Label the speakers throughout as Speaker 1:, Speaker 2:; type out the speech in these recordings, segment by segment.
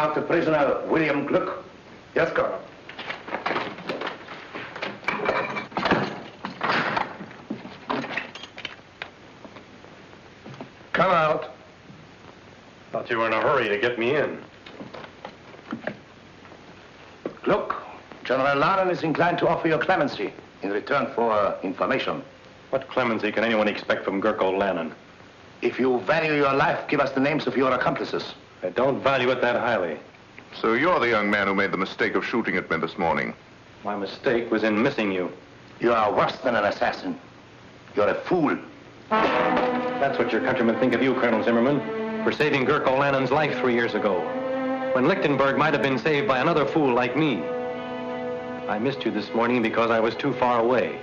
Speaker 1: out the prisoner, William Gluck.
Speaker 2: Yes, Colonel. Come out.
Speaker 3: Thought you were in a hurry to get me in.
Speaker 1: Gluck, General Lanen is inclined to offer you clemency in return for information.
Speaker 3: What clemency can anyone expect from Gurko Lanen?
Speaker 1: If you value your life, give us the names of your accomplices.
Speaker 3: I don't value it that highly.
Speaker 2: So you're the young man who made the mistake of shooting at me this morning.
Speaker 3: My mistake was in missing you.
Speaker 1: You are worse than an assassin. You're a fool.
Speaker 3: That's what your countrymen think of you, Colonel Zimmerman, for saving Gurko Lanen's life 3 years ago, when Lichtenburg might have been saved by another fool like me. I missed you this morning because I was too far away.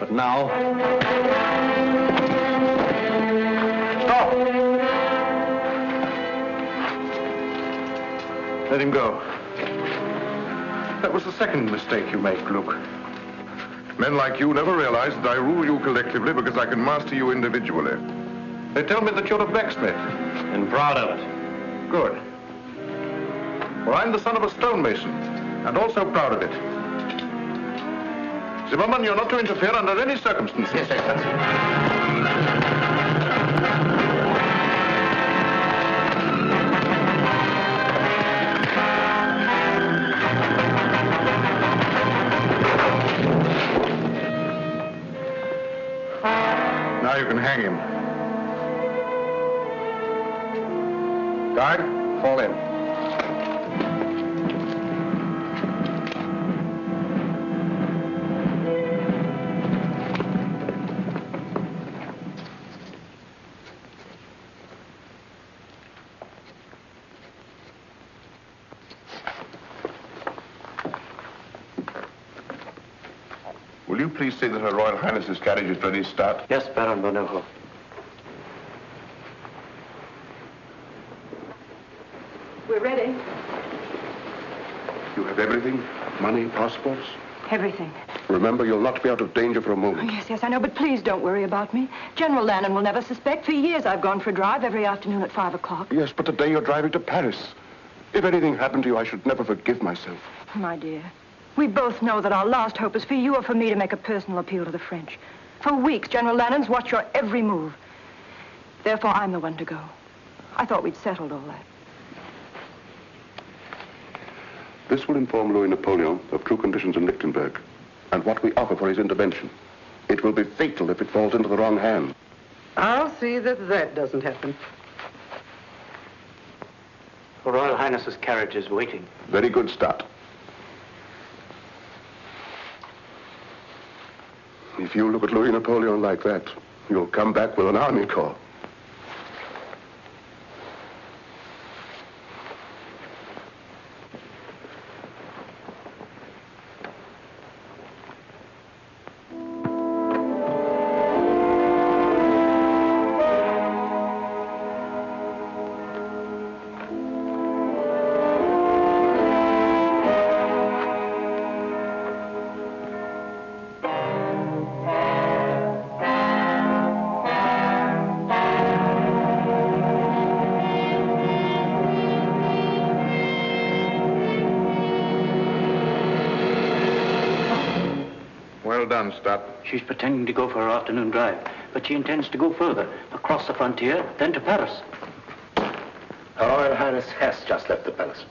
Speaker 3: But now...
Speaker 2: Stop! Let him go. That was the second mistake you made, Gluck. Men like you never realize that I rule you collectively because I can master you individually. They tell me that you're a blacksmith.
Speaker 3: And proud of it.
Speaker 2: Good. Well, I'm the son of a stonemason, and also proud of it. Zimmerman, you're not to interfere under any circumstances.
Speaker 1: Yes, Excellency.
Speaker 2: Now you can hang him. Guard, fall in. Will you please say that Her Royal Highness's carriage is ready to start?
Speaker 4: Yes, Baron Bonejo.
Speaker 5: We're ready.
Speaker 2: You have everything? Money, passports?
Speaker 5: Everything.
Speaker 2: Remember, you'll not be out of danger for a
Speaker 5: Oh,
Speaker 2: moment.
Speaker 5: yes, I know, but please don't worry about me. General Lanen will never suspect. For years I've gone for a drive every afternoon at 5 o'clock.
Speaker 2: Yes, but today you're driving to Paris. If anything happened to you, I should never forgive myself.
Speaker 5: My dear, we both know that our last hope is for you or for me to make a personal appeal to the French. For weeks, General Lanen's watched your every move. Therefore, I'm the one to go. I thought we'd settled all that.
Speaker 2: This will inform Louis Napoleon of true conditions in Lichtenburg and what we offer for his intervention. It will be fatal if it falls into the wrong hands.
Speaker 6: I'll see that that doesn't happen.
Speaker 4: Her Royal Highness's carriage is waiting.
Speaker 2: Very good start. If you look at Louis Napoleon like that, you'll come back with an army corps. Well done, Stott.
Speaker 4: She's pretending to go for her afternoon drive, but she intends to go further, across the frontier, then to Paris.
Speaker 1: Her Royal Highness has just left the palace.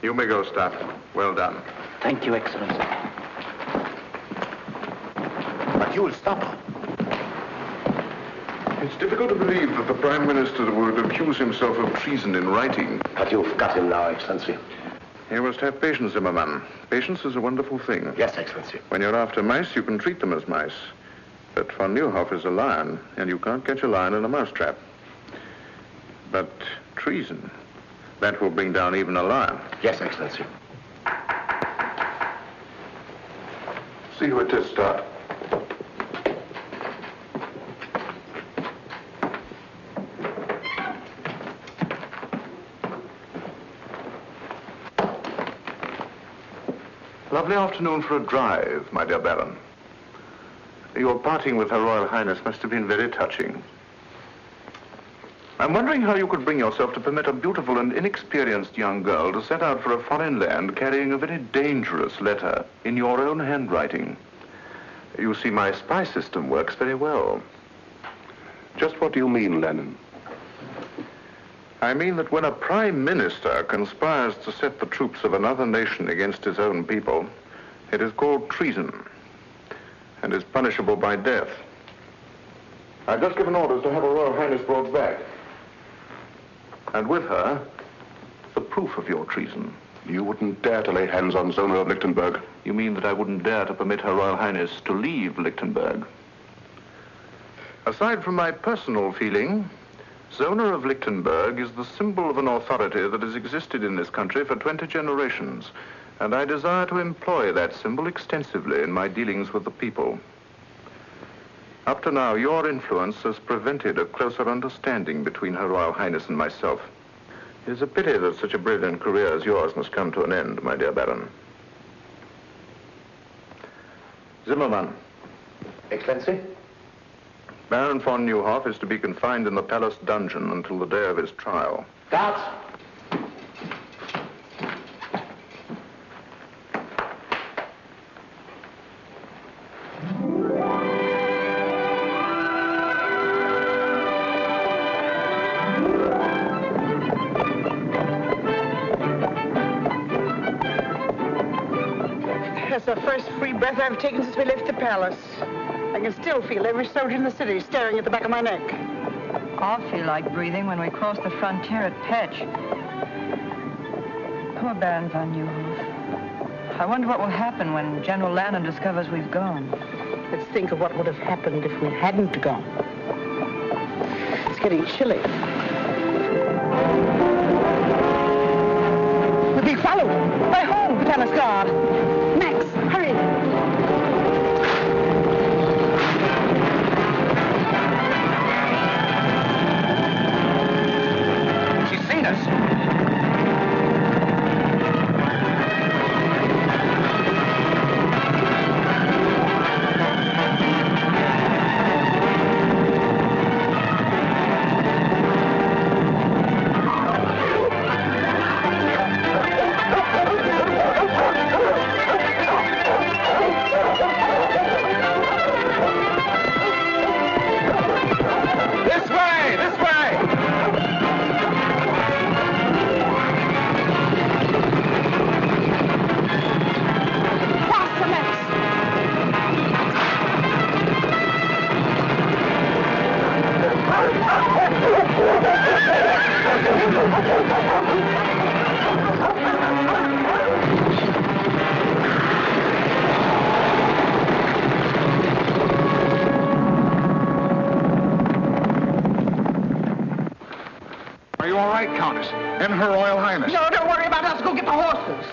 Speaker 2: You may go, Stott. Well done.
Speaker 4: Thank you, Excellency.
Speaker 1: But you'll stop her.
Speaker 2: It's difficult to believe that the Prime Minister would accuse himself of treason in writing.
Speaker 1: But you've got him now, Excellency.
Speaker 2: You must have patience, Zimmerman. Patience is a wonderful thing.
Speaker 1: Yes, Excellency.
Speaker 2: When you're after mice, you can treat them as mice. But von Nieuwhof is a lion, and you can't catch a lion in a mousetrap. But treason, that will bring down even a lion.
Speaker 1: Yes, Excellency.
Speaker 2: See who it is, Stott. Lovely afternoon for a drive, my dear Baron. Your parting with Her Royal Highness must have been very touching. I'm wondering how you could bring yourself to permit a beautiful and inexperienced young girl to set out for a foreign land carrying a very dangerous letter in your own handwriting. You see, my spy system works very well.
Speaker 7: Just what do you mean, Lanen?
Speaker 2: I mean that when a prime minister conspires to set the troops of another nation against his own people, it is called treason and is punishable by death. I've just given orders to have Her Royal Highness brought back. And with her, the proof of your treason.
Speaker 7: You wouldn't dare to lay hands on Zona of Lichtenburg.
Speaker 2: You mean that I wouldn't dare to permit Her Royal Highness to leave Lichtenburg? Aside from my personal feeling, Zona of Lichtenburg is the symbol of an authority that has existed in this country for 20 generations, and I desire to employ that symbol extensively in my dealings with the people. Up to now, your influence has prevented a closer understanding between Her Royal Highness and myself. It is a pity that such a brilliant career as yours must come to an end, my dear Baron. Zimmermann.
Speaker 1: Excellency?
Speaker 2: Baron von Neuhoff is to be confined in the palace dungeon until the day of his trial.
Speaker 1: Guards!
Speaker 6: That's the first free breath I've taken since we left the palace. I can still feel every soldier in the city staring at the back of my neck.
Speaker 5: I'll feel like breathing when we cross the frontier at Petch. Poor Baron von Neuhoff. I wonder what will happen when General Lanen discovers we've gone.
Speaker 6: Let's think of what would have happened if we hadn't gone. It's getting chilly. We're being followed. By whom, palace guard? Max, hurry.
Speaker 2: Are you all right, Countess? And Her Royal Highness?
Speaker 6: No, don't worry about us. Go get the horses.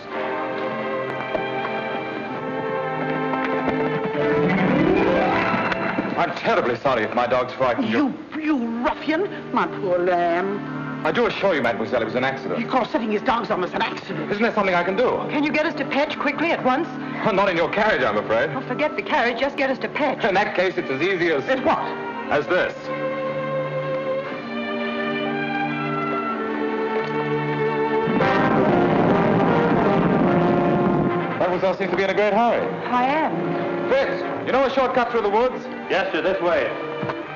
Speaker 3: I'm terribly sorry if my dog's frightened you.
Speaker 6: You ruffian. My poor lamb.
Speaker 3: I do assure you, mademoiselle, it was an accident.
Speaker 6: He calls setting his dogs on us an accident.
Speaker 3: Isn't there something I can do?
Speaker 5: Can you get us to Petch quickly at once?
Speaker 3: Not in your carriage, I'm afraid.
Speaker 5: Oh, forget the carriage. Just get us to Petch.
Speaker 3: In that case, it's as easy as...
Speaker 6: As what?
Speaker 3: As this. Mademoiselle seems to be in a great hurry.
Speaker 5: I am.
Speaker 3: Fritz, you know a shortcut through the woods?
Speaker 4: Yes, sir, this way.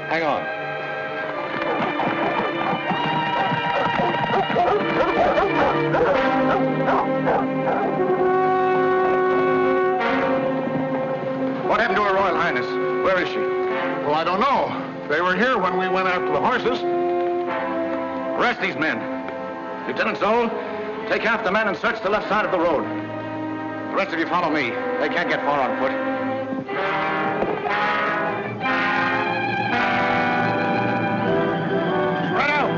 Speaker 3: Hang on.
Speaker 2: What happened to Her Royal Highness? Where is she? Well, I don't know. They were here when we went after the horses.
Speaker 1: Arrest these men. Lieutenant Zoll, take half the men and search the left side of the road. The rest of you follow me. They can't get far on foot. Spread out!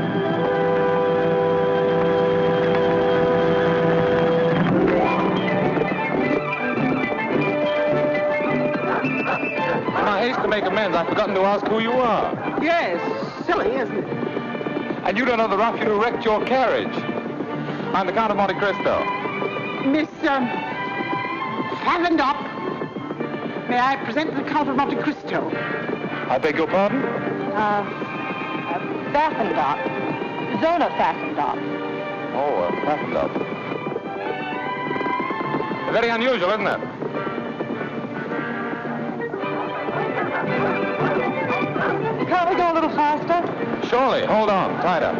Speaker 3: In my haste to make amends, I've forgotten to ask who you are.
Speaker 6: Yes, silly, isn't it?
Speaker 3: And you don't know the ruffian who wrecked your carriage. I'm the Count of Montecristo.
Speaker 6: Miss, Favendop. May I present the Count of Montecristo?
Speaker 3: I beg your pardon?
Speaker 6: Baffendop.
Speaker 5: Zona fastened up.
Speaker 1: Oh, fastened up. Very unusual, isn't it?
Speaker 5: Can't we go a little faster?
Speaker 1: Surely. Hold on. Tied up.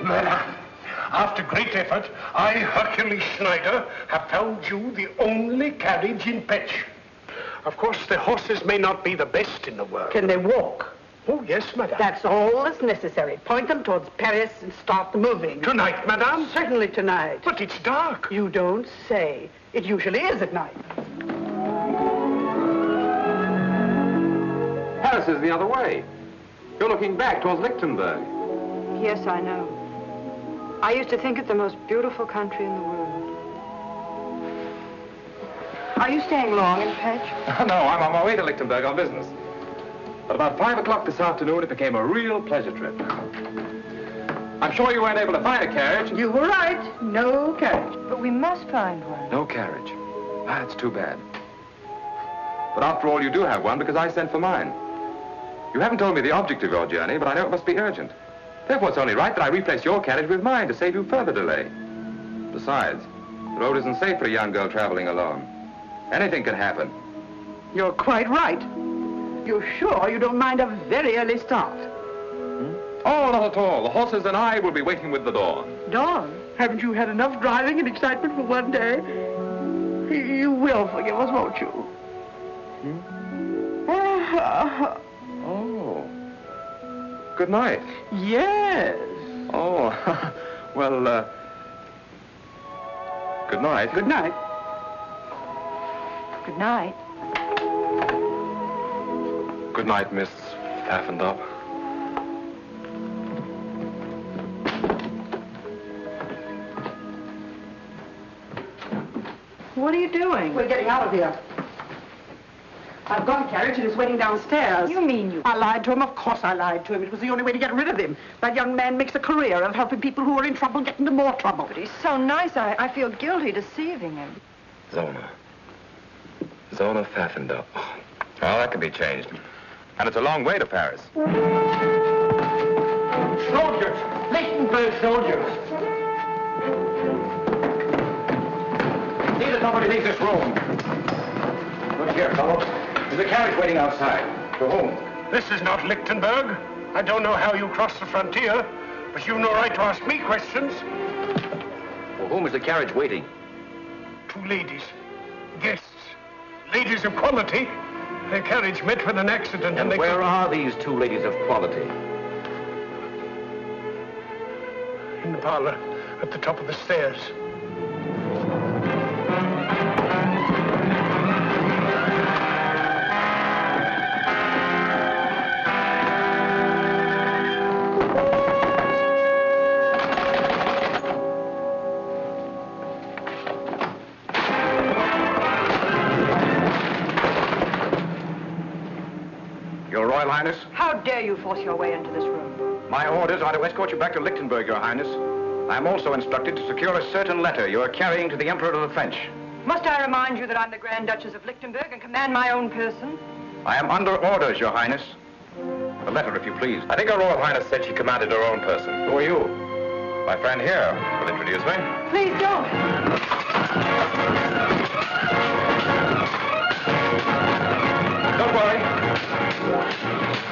Speaker 8: Madam, after great effort, I, Hercules Schneider, have found you the only carriage in Petch. Of course, the horses may not be the best in the world.
Speaker 6: Can they walk?
Speaker 8: Oh, yes, madam.
Speaker 6: That's all that's necessary. Point them towards Paris and start moving.
Speaker 8: Tonight, madam?
Speaker 6: Certainly tonight.
Speaker 8: But it's dark.
Speaker 6: You don't say. It usually is at night.
Speaker 3: Paris is the other way. You're looking back towards Lichtenburg.
Speaker 5: Yes, I know. I used to think it the most beautiful country in the world. Are you staying long in Petch?
Speaker 1: No, I'm on my way to Lichtenburg on business. But about 5 o'clock this afternoon, it became a real pleasure trip. I'm sure you weren't able to find a carriage.
Speaker 6: You were right. No carriage.
Speaker 5: But we must find one.
Speaker 1: No carriage. That's too bad. But after all, you do have one because I sent for mine. You haven't told me the object of your journey, but I know it must be urgent. Therefore, it's only right that I replace your carriage with mine to save you further delay. Besides, the road isn't safe for a young girl traveling alone. Anything can happen.
Speaker 6: You're quite right. You're sure you don't mind a very early start?
Speaker 1: Oh, not at all. The horses and I will be waiting with the dawn.
Speaker 6: Dawn? Haven't you had enough driving and excitement for one day? You will forgive us, won't you?
Speaker 1: Oh. Good night.
Speaker 6: Yes.
Speaker 1: Oh, well, good night.
Speaker 6: Good night.
Speaker 5: Good night.
Speaker 1: Good night, Miss Pfaffendorf.
Speaker 5: What are you doing?
Speaker 6: We're getting out of here. I've got a carriage and it's waiting downstairs.
Speaker 5: You mean you...
Speaker 6: I lied to him. Of course I lied to him. It was the only way to get rid of him. That young man makes a career of helping people who are in trouble get into more trouble.
Speaker 5: But he's so nice, I feel guilty deceiving him.
Speaker 1: Zona Pfaffendorf. Oh, well, that can be changed. And it's a long way to Paris.
Speaker 8: Soldiers! Lichtenburg soldiers!
Speaker 1: See that nobody leaves this room. Look here, fellows. There's a carriage waiting outside. To whom?
Speaker 8: This is not Lichtenburg. I don't know how you crossed the frontier, but you've no right to ask me questions.
Speaker 1: For whom is the carriage waiting?
Speaker 8: 2 ladies. Guests. Ladies of quality. Their carriage met with an accident and they...
Speaker 1: Where are these 2 ladies of quality?
Speaker 8: In the parlor, at the top of the stairs.
Speaker 1: Your Royal Highness?
Speaker 5: How dare you force your way into this room?
Speaker 1: My orders are to escort you back to Lichtenburg, Your Highness. I am also instructed to secure a certain letter you are carrying to the Emperor of the French.
Speaker 5: Must I remind you that I'm the Grand Duchess of Lichtenburg and command my own person?
Speaker 1: I am under orders, Your Highness. The letter, if you please. I think Her Royal Highness said she commanded her own person. Who are you? My friend here will introduce me.
Speaker 5: Please don't.
Speaker 1: Don't worry.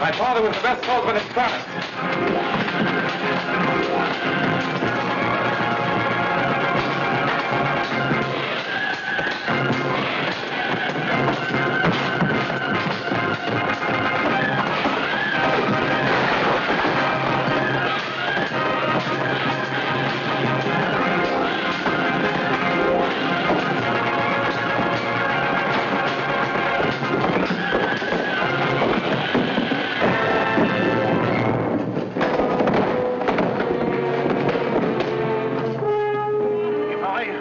Speaker 1: My father was the best swordsman in France.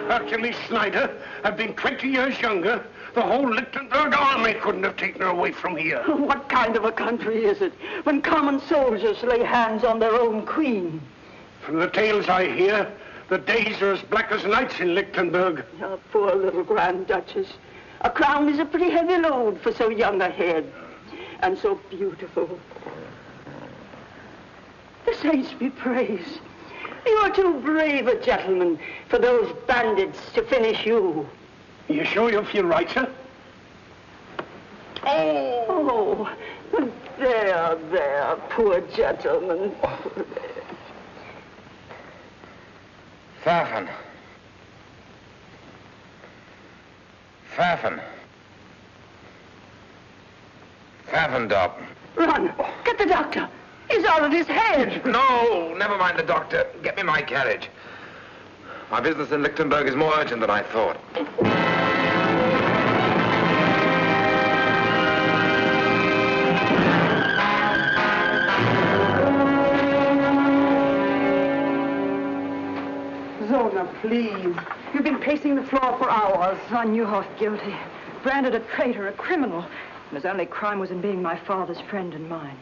Speaker 8: Hercules Schneider had been 20 years younger, the whole Lichtenburg army couldn't have taken her away from here.
Speaker 6: What kind of a country is it when common soldiers lay hands on their own queen?
Speaker 8: From the tales I hear, the days are as black as nights in Lichtenburg.
Speaker 9: Oh, poor little Grand Duchess. A crown is a pretty heavy load for so young a head. And so beautiful. The saints be praised. You are too brave a gentleman for those bandits to finish you.
Speaker 8: You sure you feel right, sir?
Speaker 9: Oh, there, poor gentleman.
Speaker 2: Pfaffen. Pfaffendorp.
Speaker 9: Run, get the doctor. He's out of his head.
Speaker 1: No, never mind the doctor. Get me my carriage. My business in Lichtenburg is more urgent than I thought.
Speaker 6: Zona, please. You've been pacing the floor for hours.
Speaker 5: Von Neuhoff guilty. Branded a traitor, a criminal. And his only crime was in being my father's friend and mine.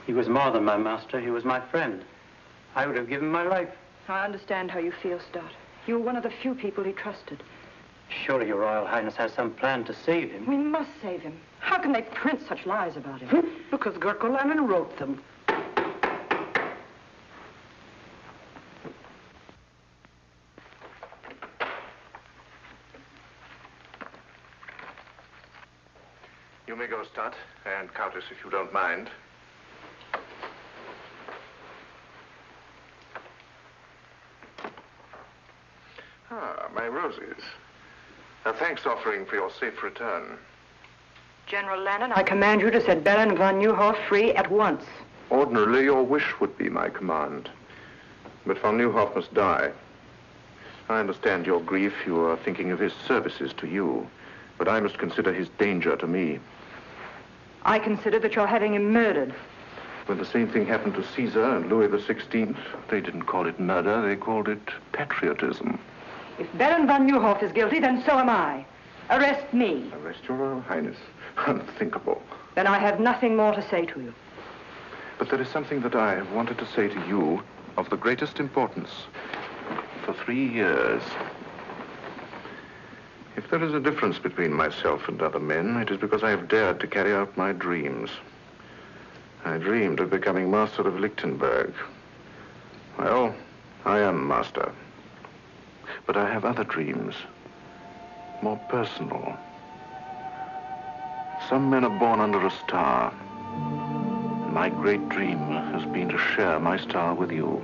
Speaker 3: He was more than my master. He was my friend. I would have given my life.
Speaker 5: I understand how you feel, Stott. You were one of the few people he trusted.
Speaker 3: Surely your Royal Highness has some plan to save him.
Speaker 5: We must save him. How can they print such lies about him?
Speaker 6: Because Gurko Lanen wrote them.
Speaker 2: You may go, Stott, and Countess, if you don't mind. Ah, my roses. A thanks offering for your safe return.
Speaker 5: General Lanen, I command you to set Baron von Neuhoff free at once.
Speaker 2: Ordinarily, your wish would be my command. But von Neuhoff must die. I understand your grief. You are thinking of his services to you. But I must consider his danger to me.
Speaker 5: I consider that you're having him murdered.
Speaker 2: When the same thing happened to Caesar and Louis XVI, they didn't call it murder, they called it patriotism.
Speaker 5: If Baron von Neuhoff is guilty, then so am I. Arrest me.
Speaker 2: Arrest your Royal Highness? Unthinkable.
Speaker 5: Then I have nothing more to say to you.
Speaker 2: But there is something that I have wanted to say to you of the greatest importance for 3 years. If there is a difference between myself and other men, it is because I have dared to carry out my dreams. I dreamed of becoming master of Lichtenburg. Well, I am master. But I have other dreams, more personal. Some men are born under a star. My great dream has been to share my star with you.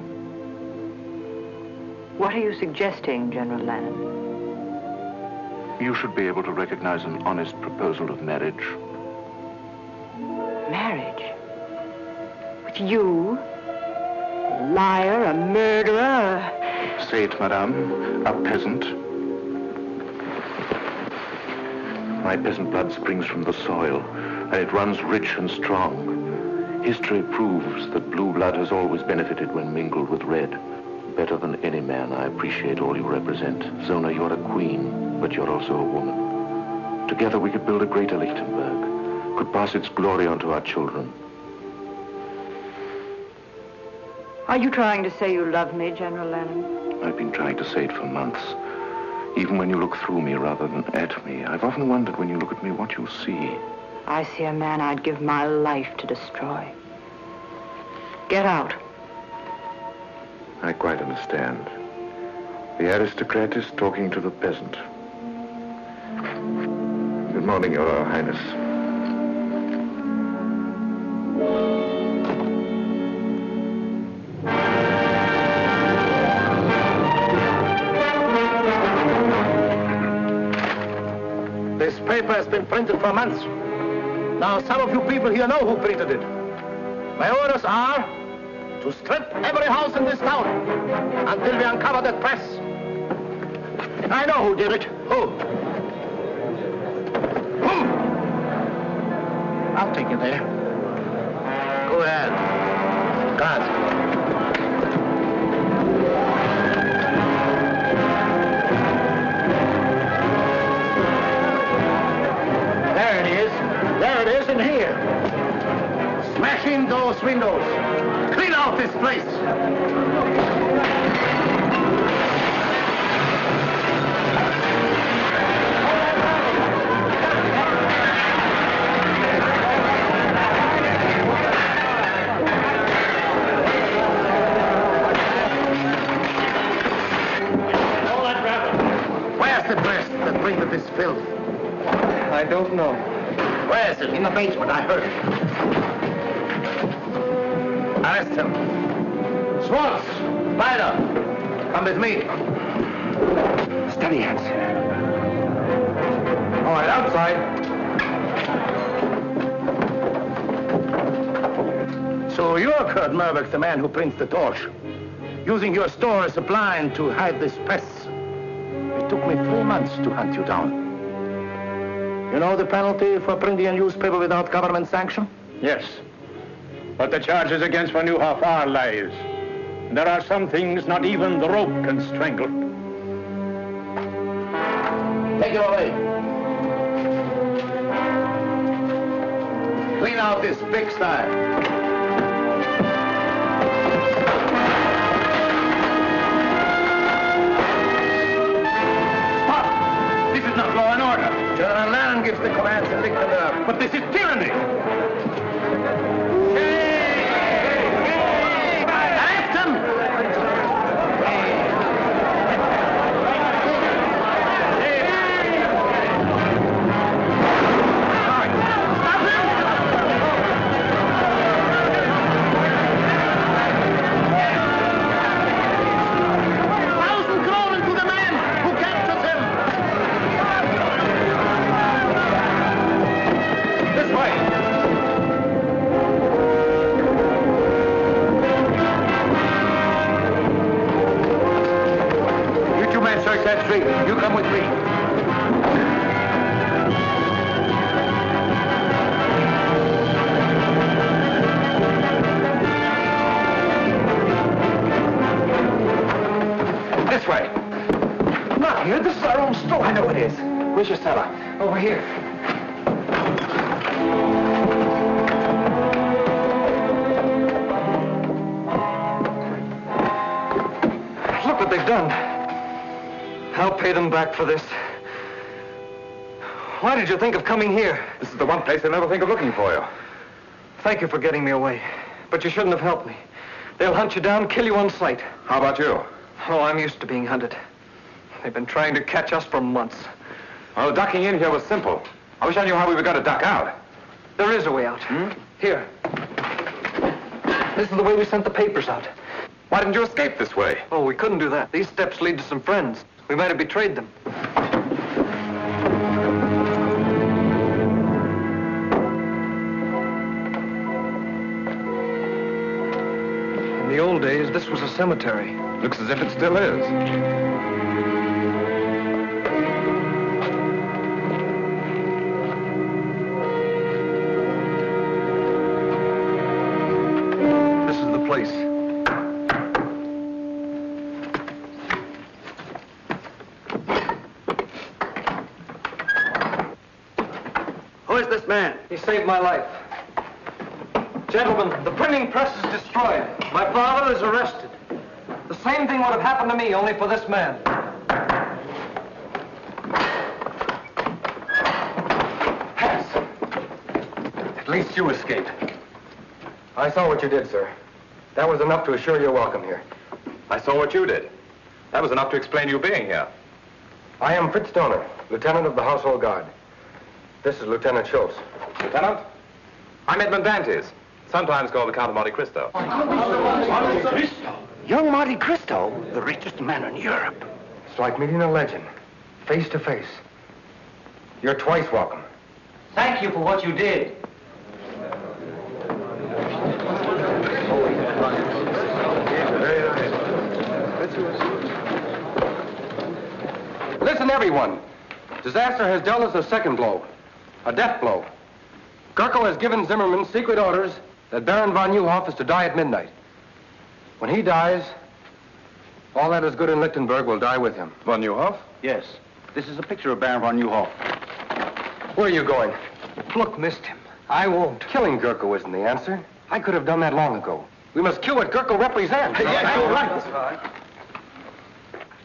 Speaker 5: What are you suggesting, General Lanen?
Speaker 2: You should be able to recognize an honest proposal of marriage.
Speaker 5: Marriage? With you? A liar, a murderer,
Speaker 2: Say it, madame, a peasant. My peasant blood springs from the soil, and it runs rich and strong. History proves that blue blood has always benefited when mingled with red. Better than any man, I appreciate all you represent. Zona, you're a queen, but you're also a woman. Together we could build a greater Lichtenburg, could pass its glory on to our children.
Speaker 5: Are you trying to say you love me, General Lanen?
Speaker 2: I've been trying to say it for months. Even when you look through me rather than at me, I've often wondered when you look at me what you see.
Speaker 5: I see a man I'd give my life to destroy. Get out.
Speaker 2: I quite understand. The aristocrat is talking to the peasant. Good morning, Your Royal Highness.
Speaker 10: This paper has been printed for months. Now, some of you people here know who printed it. My orders are to strip every house in this town until we uncover that press. I know who did it. Who? I'll take you there. Go ahead. God. There it is in here. Smash in those windows. Clean out out this place! Where's the press that printed this filth?
Speaker 3: I don't know.
Speaker 10: Where is it? In the basement, I heard it. Arrest him. Schwartz! Spider! Come with me.
Speaker 7: Steady, Hans.
Speaker 10: All right, outside. So you're Kurt Merbeck, the man who prints the torch, using your store as a blind to hide this press. It took me 3 months to hunt you down. You know the penalty for printing a newspaper without government sanction?
Speaker 11: Yes. But the charges against Von Neuhoff are lies. There are some things not even the rope can strangle.
Speaker 10: Take it away. Clean out this pigsty.
Speaker 11: Law and order.
Speaker 10: General Lanen gives the commands in Lichtenburg.
Speaker 11: But this is tyranny.
Speaker 10: Arrest him! You come with me.
Speaker 1: This way.
Speaker 10: Not here. This is our own store.
Speaker 1: I know it is. Where's your cellar?
Speaker 10: Over here.
Speaker 3: Look what they've done. I'll pay them back for this. Why did you think of coming here?
Speaker 1: This is the one place they'll never think of looking for you.
Speaker 3: Thank you for getting me away. But you shouldn't have helped me. They'll hunt you down, kill you on sight.
Speaker 1: How about you?
Speaker 3: Oh, I'm used to being hunted. They've been trying to catch us for months.
Speaker 1: Well, ducking in here was simple. I wish I knew how we were going to duck out.
Speaker 3: There is a way out. Here. This is the way we sent the papers out.
Speaker 1: Why didn't you escape this way?
Speaker 3: Oh, we couldn't do that. These steps lead to some friends. We might have betrayed them. In the old days, this was a cemetery.
Speaker 1: Looks as if it still is.
Speaker 3: This is the place.
Speaker 10: Who is this man?
Speaker 3: He saved my life. Gentlemen, the printing press is destroyed. My father is arrested. The same thing would have happened to me, only for this man.
Speaker 1: Hans! At least you escaped.
Speaker 3: I saw what you did, sir. That was enough to assure your welcome here.
Speaker 1: I saw what you did. That was enough to explain you being here.
Speaker 3: I am Fritz Stoner, Lieutenant of the Household Guard. This is Lieutenant Schultz.
Speaker 1: Lieutenant? I'm Edmund Dantes, sometimes called the Count of Monte Cristo.
Speaker 10: Young Monte Cristo, the richest man in Europe.
Speaker 3: It's like meeting a legend, face to face. You're twice welcome.
Speaker 4: Thank you for what you did.
Speaker 3: Listen, everyone. Disaster has dealt us a second blow, a death blow. Gurko has given Zimmerman secret orders that Baron von Neuhoff is to die at midnight. When he dies, all that is good in Lichtenburg will die with him.
Speaker 1: Von Neuhoff?
Speaker 11: Yes. This is a picture of Baron von Neuhoff.
Speaker 3: Where are you going? Look, missed him. I won't. Killing Gurko isn't the answer. I could have done that long ago.
Speaker 12: We must cue what Gurko represents.
Speaker 10: Yes, you're right.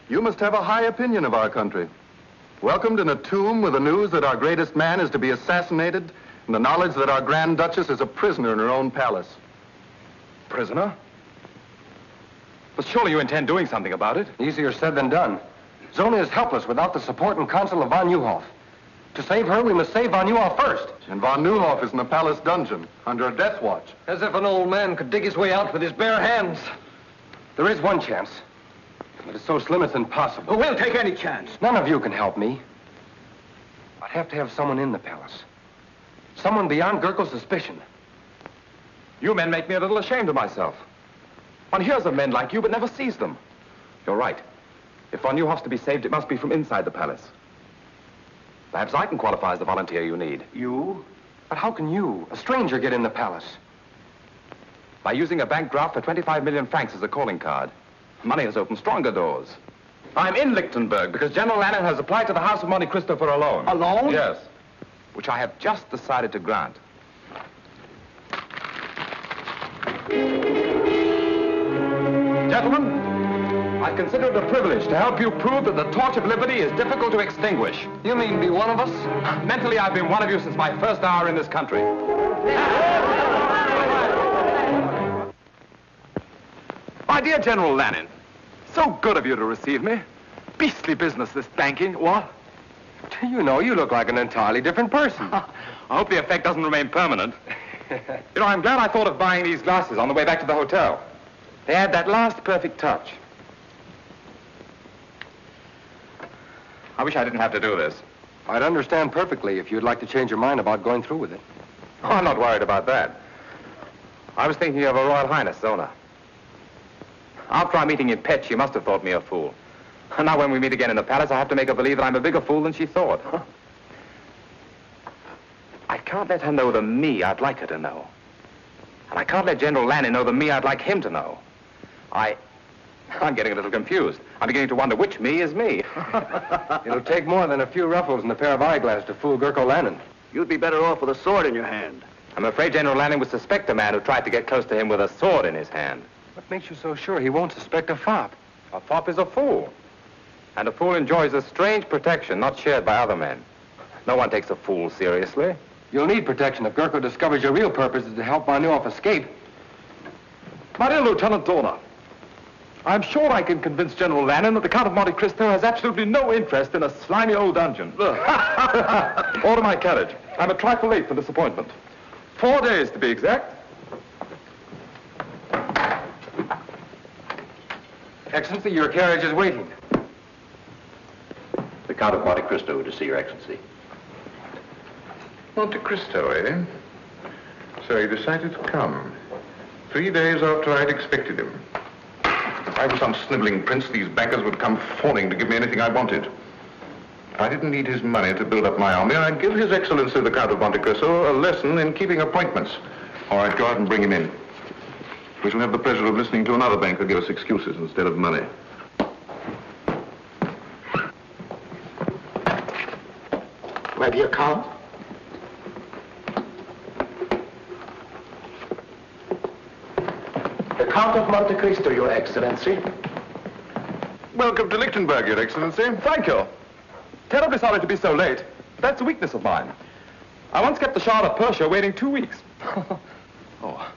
Speaker 2: You must have a high opinion of our country. Welcomed in a tomb with the news that our greatest man is to be assassinated and the knowledge that our Grand Duchess is a prisoner in her own palace.
Speaker 1: Prisoner? But surely you intend doing something about it?
Speaker 12: Easier said than done. Zona is helpless without the support and counsel of von Neuhoff. To save her, we must save von Neuhoff first.
Speaker 2: And von Neuhoff is in a palace dungeon, under a death watch.
Speaker 12: As if an old man could dig his way out with his bare hands. There is one chance. But it's so slim it's impossible.
Speaker 10: We'll take any chance.
Speaker 12: None of you can help me. I'd have to have someone in the palace. Someone beyond Gurko's suspicion.
Speaker 1: You men make me a little ashamed of myself. One hears of men like you, but never sees them. You're right. If von Neuhoff's to be saved, it must be from inside the palace. Perhaps I can qualify as the volunteer you need.
Speaker 12: You? But how can you, a stranger, get in the palace?
Speaker 1: By using a bank draft for 25 million francs as a calling card. Money has opened stronger doors. I'm in Lichtenburg because General Lanen has applied to the House of Montecristo for a loan.
Speaker 10: A loan?
Speaker 1: Yes. Which I have just decided to grant. Gentlemen, I consider it a privilege to help you prove that the torch of liberty is difficult to extinguish.
Speaker 12: You mean be one of us?
Speaker 1: Mentally, I've been one of you since my first hour in this country. My dear General Lanen, so good of you to receive me. Beastly business, this banking, what?
Speaker 12: You know, you look like an entirely different person.
Speaker 1: I hope the effect doesn't remain permanent. You know, I'm glad I thought of buying these glasses on the way back to the hotel. They add that last perfect touch. I wish I didn't have to do this.
Speaker 12: I'd understand perfectly if you'd like to change your mind about going through with it.
Speaker 1: Oh, I'm not worried about that. I was thinking of Her Royal Highness, Zona. After our meeting in Pet, she must have thought me a fool. And now when we meet again in the palace, I have to make her believe that I'm a bigger fool than she thought. I can't let her know the me I'd like her to know. And I can't let General Lanen know the me I'd like him to know. I'm getting a little confused. I'm beginning to wonder which me is me.
Speaker 12: It'll take more than a few ruffles and a pair of eyeglasses to fool Gurko Lanen.
Speaker 10: You'd be better off with a sword in your hand.
Speaker 1: I'm afraid General Lanen would suspect a man who tried to get close to him with a sword in his hand.
Speaker 12: What makes you so sure he won't suspect a fop?
Speaker 1: A fop is a fool. And a fool enjoys a strange protection not shared by other men. No one takes a fool seriously.
Speaker 12: You'll need protection if Gurko discovers your real purpose is to help von Neuhoff escape.
Speaker 1: My dear Lieutenant Zona, I'm sure I can convince General Lanen that the Count of Montecristo has absolutely no interest in a slimy old dungeon. Order my carriage. I'm a trifle late for this appointment. 4 days, to be exact.
Speaker 12: Excellency, your carriage is waiting.
Speaker 13: The Count of Montecristo to see your Excellency.
Speaker 2: Montecristo, eh? So he decided to come. 3 days after I'd expected him. If I was some sniveling prince, these bankers would come fawning to give me anything I wanted. If I didn't need his money to build up my army, I'd give His Excellency the Count of Montecristo a lesson in keeping appointments. Or I'd go out and bring him in. We shall have the pleasure of listening to another banker give us excuses instead of money.
Speaker 10: My dear Count. The Count of Montecristo, Your Excellency.
Speaker 2: Welcome to Lichtenburg, Your Excellency.
Speaker 1: Thank you. Terribly sorry to be so late. That's a weakness of mine. I once kept the Shah of Persia waiting 2 weeks. Oh.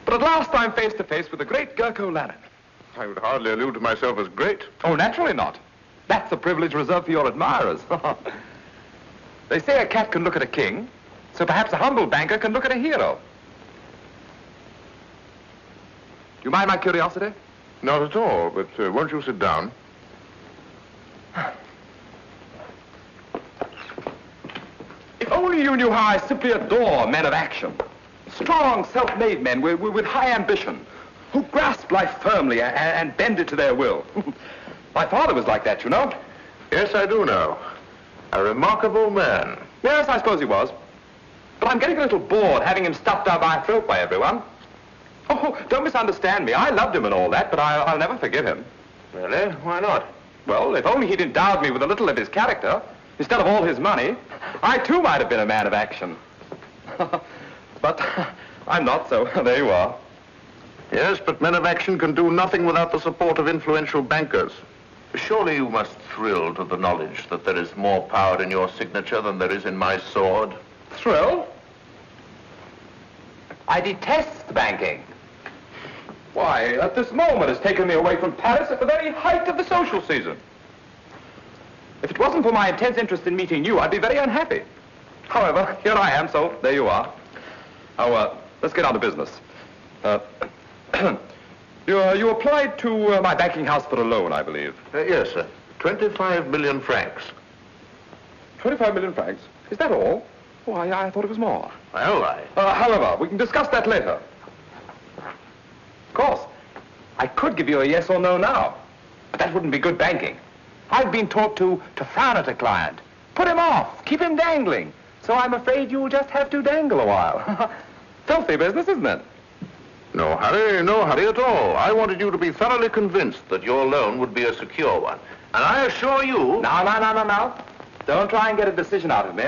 Speaker 1: But at last I'm face to face with the great Gurko Lanen.
Speaker 2: I would hardly allude to myself as great.
Speaker 1: Oh, naturally not. That's a privilege reserved for your admirers. They say a cat can look at a king, so perhaps a humble banker can look at a hero. Do you mind my curiosity?
Speaker 2: Not at all, but won't you sit down?
Speaker 1: If only you knew how I simply adore men of action. Strong, self-made men with high ambition, who grasp life firmly and bend it to their will. My father was like that, you know.
Speaker 2: Yes, I do know. A remarkable man.
Speaker 1: Yes, I suppose he was. But I'm getting a little bored having him stuffed down my throat by everyone. Oh, don't misunderstand me. I loved him and all that, but I'll never forgive him.
Speaker 2: Really? Why not?
Speaker 1: Well, if only he'd endowed me with a little of his character, instead of all his money, I too might have been a man of action. But I'm not, so there you are.
Speaker 2: Yes, but men of action can do nothing without the support of influential bankers. Surely you must thrill to the knowledge that there is more power in your signature than there is in my sword.
Speaker 1: Thrill? I detest banking. Why, at this moment it's taken me away from Paris at the very height of the social season. If it wasn't for my intense interest in meeting you, I'd be very unhappy. However, here I am, so there you are. Now, let's get on to business. You applied to my banking house for a loan, I believe.
Speaker 2: Yes, sir. 25 million francs.
Speaker 1: 25 million francs? Is that all? Oh, I thought it was more.
Speaker 2: Well,
Speaker 1: however, we can discuss that later. Of course, I could give you a yes or no now, but that wouldn't be good banking. I've been taught to frown at a client, put him off, keep him dangling. So I'm afraid you'll just have to dangle a while. Filthy business, isn't it?
Speaker 2: no hurry at all. I wanted you to be thoroughly convinced that your loan would be a secure one. And I assure you...
Speaker 1: No. Don't try and get a decision out of me.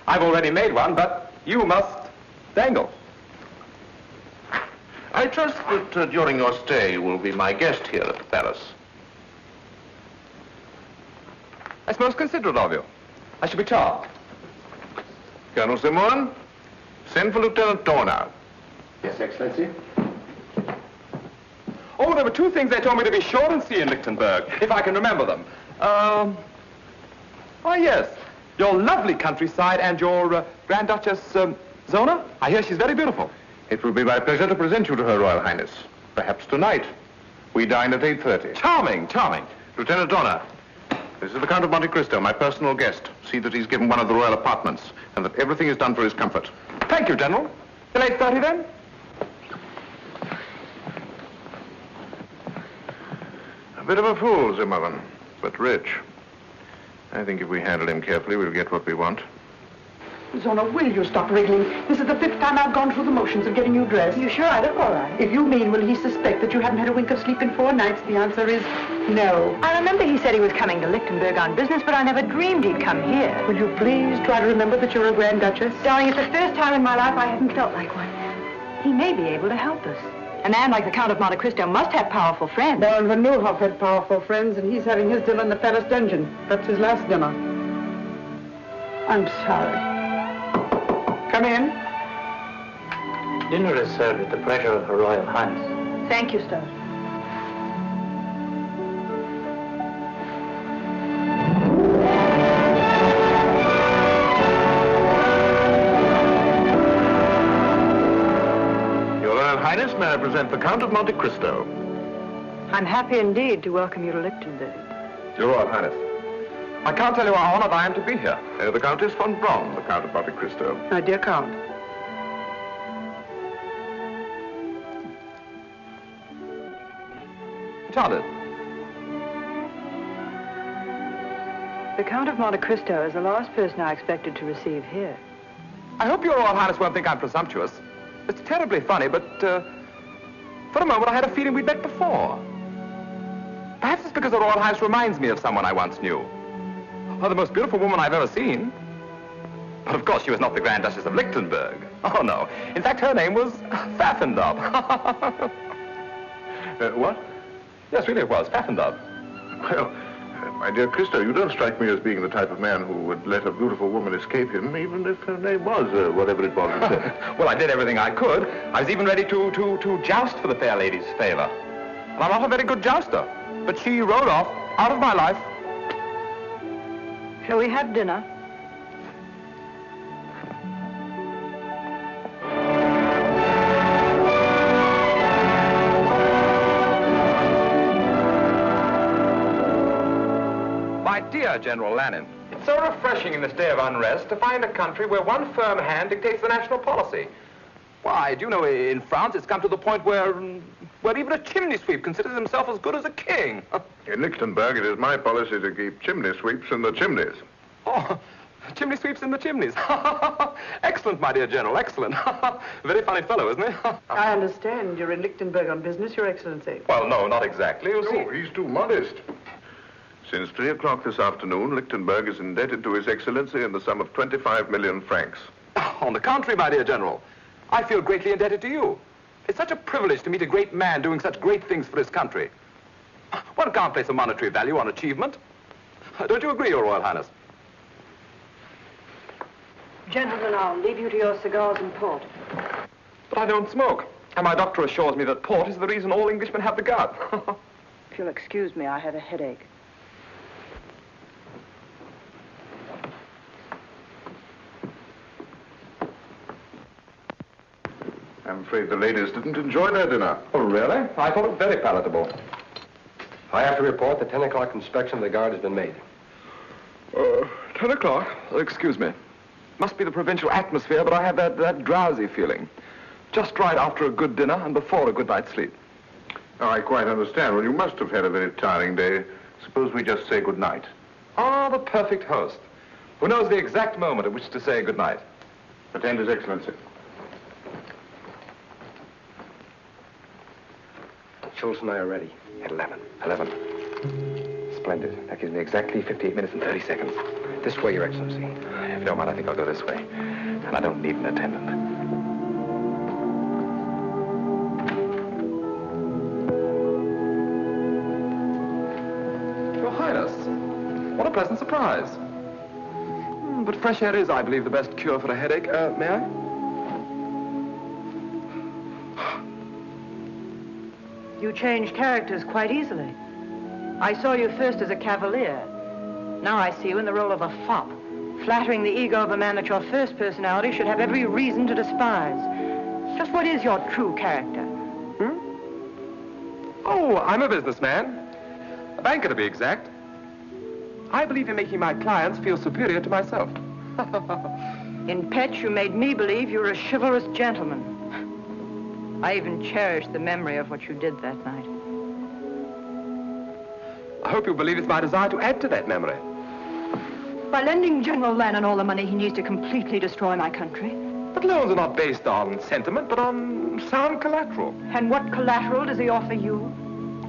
Speaker 1: I've already made one, but you must dangle.
Speaker 2: I trust that during your stay you will be my guest here at the palace.
Speaker 1: That's most considerate of you. I shall be charmed.
Speaker 2: Colonel Simon, send for Lieutenant Zona.
Speaker 12: Yes, Excellency.
Speaker 1: Oh, there were two things they told me to be sure and see in Lichtenburg, if I can remember them. Oh, yes. Your lovely countryside and your Grand Duchess, Zona. I hear she's very beautiful.
Speaker 2: It will be my pleasure to present you to Her Royal Highness. Perhaps tonight. We dine at 8:30.
Speaker 1: Charming.
Speaker 2: Lieutenant Zona, this is the Count of Montecristo, my personal guest. See that he's given one of the royal apartments, and that everything is done for his comfort.
Speaker 1: Thank you, General. Till 8:30 then?
Speaker 2: A bit of a fool, Zimmerman, but rich. I think if we handle him carefully, we'll get what we want.
Speaker 6: Zona, will you stop wriggling? This is the 5th time I've gone through the motions of getting you dressed. You sure I look all right? If you mean, will he suspect that you haven't had a wink of sleep in 4 nights, the answer is no.
Speaker 5: I remember he said he was coming to Lichtenburg on business, but I never dreamed he'd come here.
Speaker 6: Will you please try to remember that you're a Grand Duchess?
Speaker 5: Darling, it's the first time in my life I haven't felt like one. He may be able to help us. A man like the Count of Montecristo must have powerful friends.
Speaker 6: Baron Van Nieuwhof had powerful friends, and he's having his dinner in the palace dungeon. That's his last dinner. I'm sorry. Come in.
Speaker 4: Dinner is served at the pleasure of Her Royal Highness.
Speaker 5: Thank you, sir.
Speaker 2: Your Royal Highness, may I present the Count of Montecristo?
Speaker 5: I'm happy indeed to welcome you to Lichtenburg.
Speaker 1: Your Royal Highness, I can't tell you how honored I am to be here.
Speaker 2: The Countess von Braun, the Count of Montecristo.
Speaker 6: My dear Count.
Speaker 1: Chartered.
Speaker 5: The Count of Montecristo is the last person I expected to receive here.
Speaker 1: I hope Your Royal Highness won't think I'm presumptuous. It's terribly funny, but for a moment I had a feeling we'd met before. Perhaps it's because the Royal Highness reminds me of someone I once knew. Oh, the most beautiful woman I've ever seen. But of course she was not the Grand Duchess of Lichtenburg. Oh, no. In fact, her name was Pfaffendub.
Speaker 2: What?
Speaker 1: Yes, really it was, Pfaffendub.
Speaker 2: Well, my dear Christo, you don't strike me as being the type of man who would let a beautiful woman escape him, even if her name was whatever it was.
Speaker 1: Well, I did everything I could. I was even ready to joust for the fair lady's favor. And I'm not a very good jouster. But she rode off, out of my life.
Speaker 5: Shall we have dinner?
Speaker 1: My dear General Lanen, it's so refreshing in this day of unrest to find a country where one firm hand dictates the national policy. Why, do you know, in France it's come to the point where even a chimney sweep considers himself as good as a king.
Speaker 2: In Lichtenburg, it is my policy to keep chimney sweeps in the chimneys.
Speaker 1: Oh, chimney sweeps in the chimneys. Excellent, my dear General, excellent. Very funny fellow, isn't he?
Speaker 6: I understand you're in Lichtenburg on business, Your Excellency.
Speaker 1: Well, no, not exactly. You see.
Speaker 2: No, he's too modest. Since 3 o'clock this afternoon, Lichtenburg is indebted to His Excellency in the sum of 25 million francs.
Speaker 1: On the contrary, my dear General, I feel greatly indebted to you. It's such a privilege to meet a great man doing such great things for his country. One can't place a monetary value on achievement. Don't you agree, Your Royal Highness?
Speaker 5: Gentlemen, I'll leave you to your cigars and port.
Speaker 1: But I don't smoke. And my doctor assures me that port is the reason all Englishmen have the gout.
Speaker 5: If you'll excuse me, I have a headache.
Speaker 2: I'm afraid the ladies didn't enjoy their dinner.
Speaker 12: Oh, really? I thought it very palatable. I have to report the 10 o'clock inspection of the guard has been made.
Speaker 1: 10 o'clock? Excuse me. Must be the provincial atmosphere, but I have that drowsy feeling. Just right after a good dinner and before a good night's sleep.
Speaker 2: Oh, I quite understand. Well, you must have had a very tiring day. Suppose we just say good night.
Speaker 1: Ah, the perfect host, who knows the exact moment at which to say good night.
Speaker 2: Attend His Excellency.
Speaker 12: Schultz and I are ready.
Speaker 1: At 11. 11. Splendid. That gives me exactly 58 minutes and 30 seconds.
Speaker 12: This way, Your Excellency.
Speaker 1: If you don't mind, I think I'll go this way. And I don't need an attendant. Your Highness, what a pleasant surprise. But fresh air is, I believe, the best cure for a headache. May I?
Speaker 5: You change characters quite easily. I saw you first as a cavalier. Now I see you in the role of a fop, flattering the ego of a man that your first personality should have every reason to despise. Just what is your true character?
Speaker 1: Oh, I'm a businessman. A banker, to be exact. I believe in making my clients feel superior to myself.
Speaker 5: In Petch, you made me believe you were a chivalrous gentleman. I even cherish the memory of what you did that night.
Speaker 1: I hope you believe it's my desire to add to that memory.
Speaker 5: By lending General Lanen all the money he needs to completely destroy my country.
Speaker 1: But loans are not based on sentiment, but on sound collateral.
Speaker 5: And what collateral does he offer you?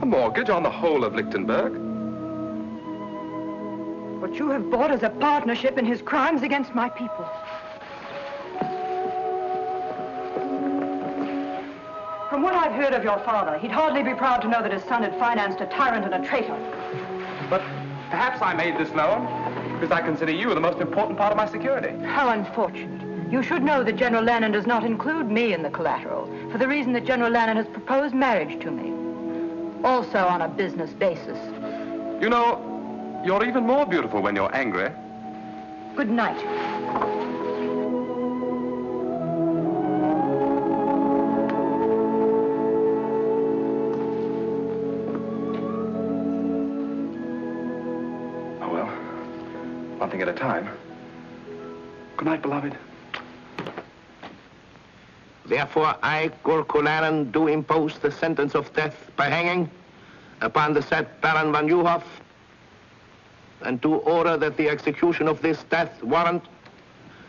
Speaker 1: A mortgage on the whole of Lichtenburg.
Speaker 5: What you have bought is a partnership in his crimes against my people. From what I've heard of your father, he'd hardly be proud to know that his son had financed a tyrant and a traitor.
Speaker 1: But perhaps I made this loan because I consider you the most important part of my security.
Speaker 5: How unfortunate. You should know that General Lanen does not include me in the collateral, for the reason that General Lanen has proposed marriage to me. Also on a business basis.
Speaker 1: You know, you're even more beautiful when you're angry.
Speaker 5: Good night.
Speaker 1: One thing at a time. Good night, beloved.
Speaker 10: Therefore, I, Gurko Lanen, do impose the sentence of death by hanging upon the said Baron van Nieuwhof, and do order that the execution of this death warrant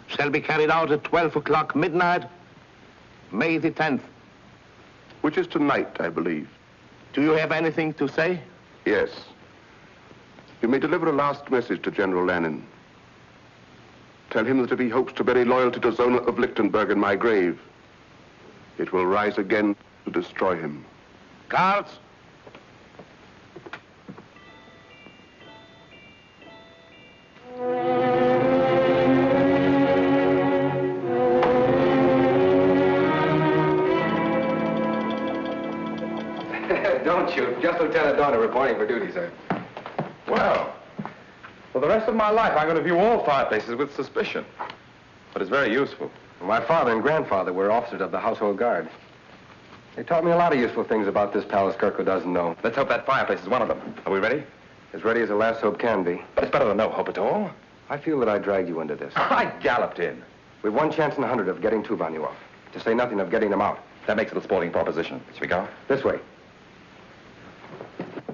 Speaker 10: shall be carried out at 12 o'clock midnight, May the 10th.
Speaker 2: Which is tonight, I believe.
Speaker 10: Do you have anything to say?
Speaker 2: Yes. You may deliver a last message to General Lanen. Tell him that if he hopes to bury loyalty to Zona of Lichtenburg in my grave, it will rise again to destroy him.
Speaker 10: Guards!
Speaker 12: Don't shoot. Just Lieutenant Donner reporting for duty, sir.
Speaker 1: Well, for the rest of my life, I'm going to view all fireplaces with suspicion. But it's very useful.
Speaker 12: My father and grandfather were officers of the household guard. They taught me a lot of useful things about this palace Gurko doesn't know.
Speaker 1: Let's hope that fireplace is one of them. Are we ready?
Speaker 12: As ready as a last hope can be.
Speaker 1: But it's better than no hope at all.
Speaker 12: I feel that I dragged you into this.
Speaker 1: I galloped in.
Speaker 12: We've one chance in 100 of getting two van Nieuwhof, to say nothing of getting them out.
Speaker 1: That makes it a sporting proposition. Shall we go?
Speaker 12: This way.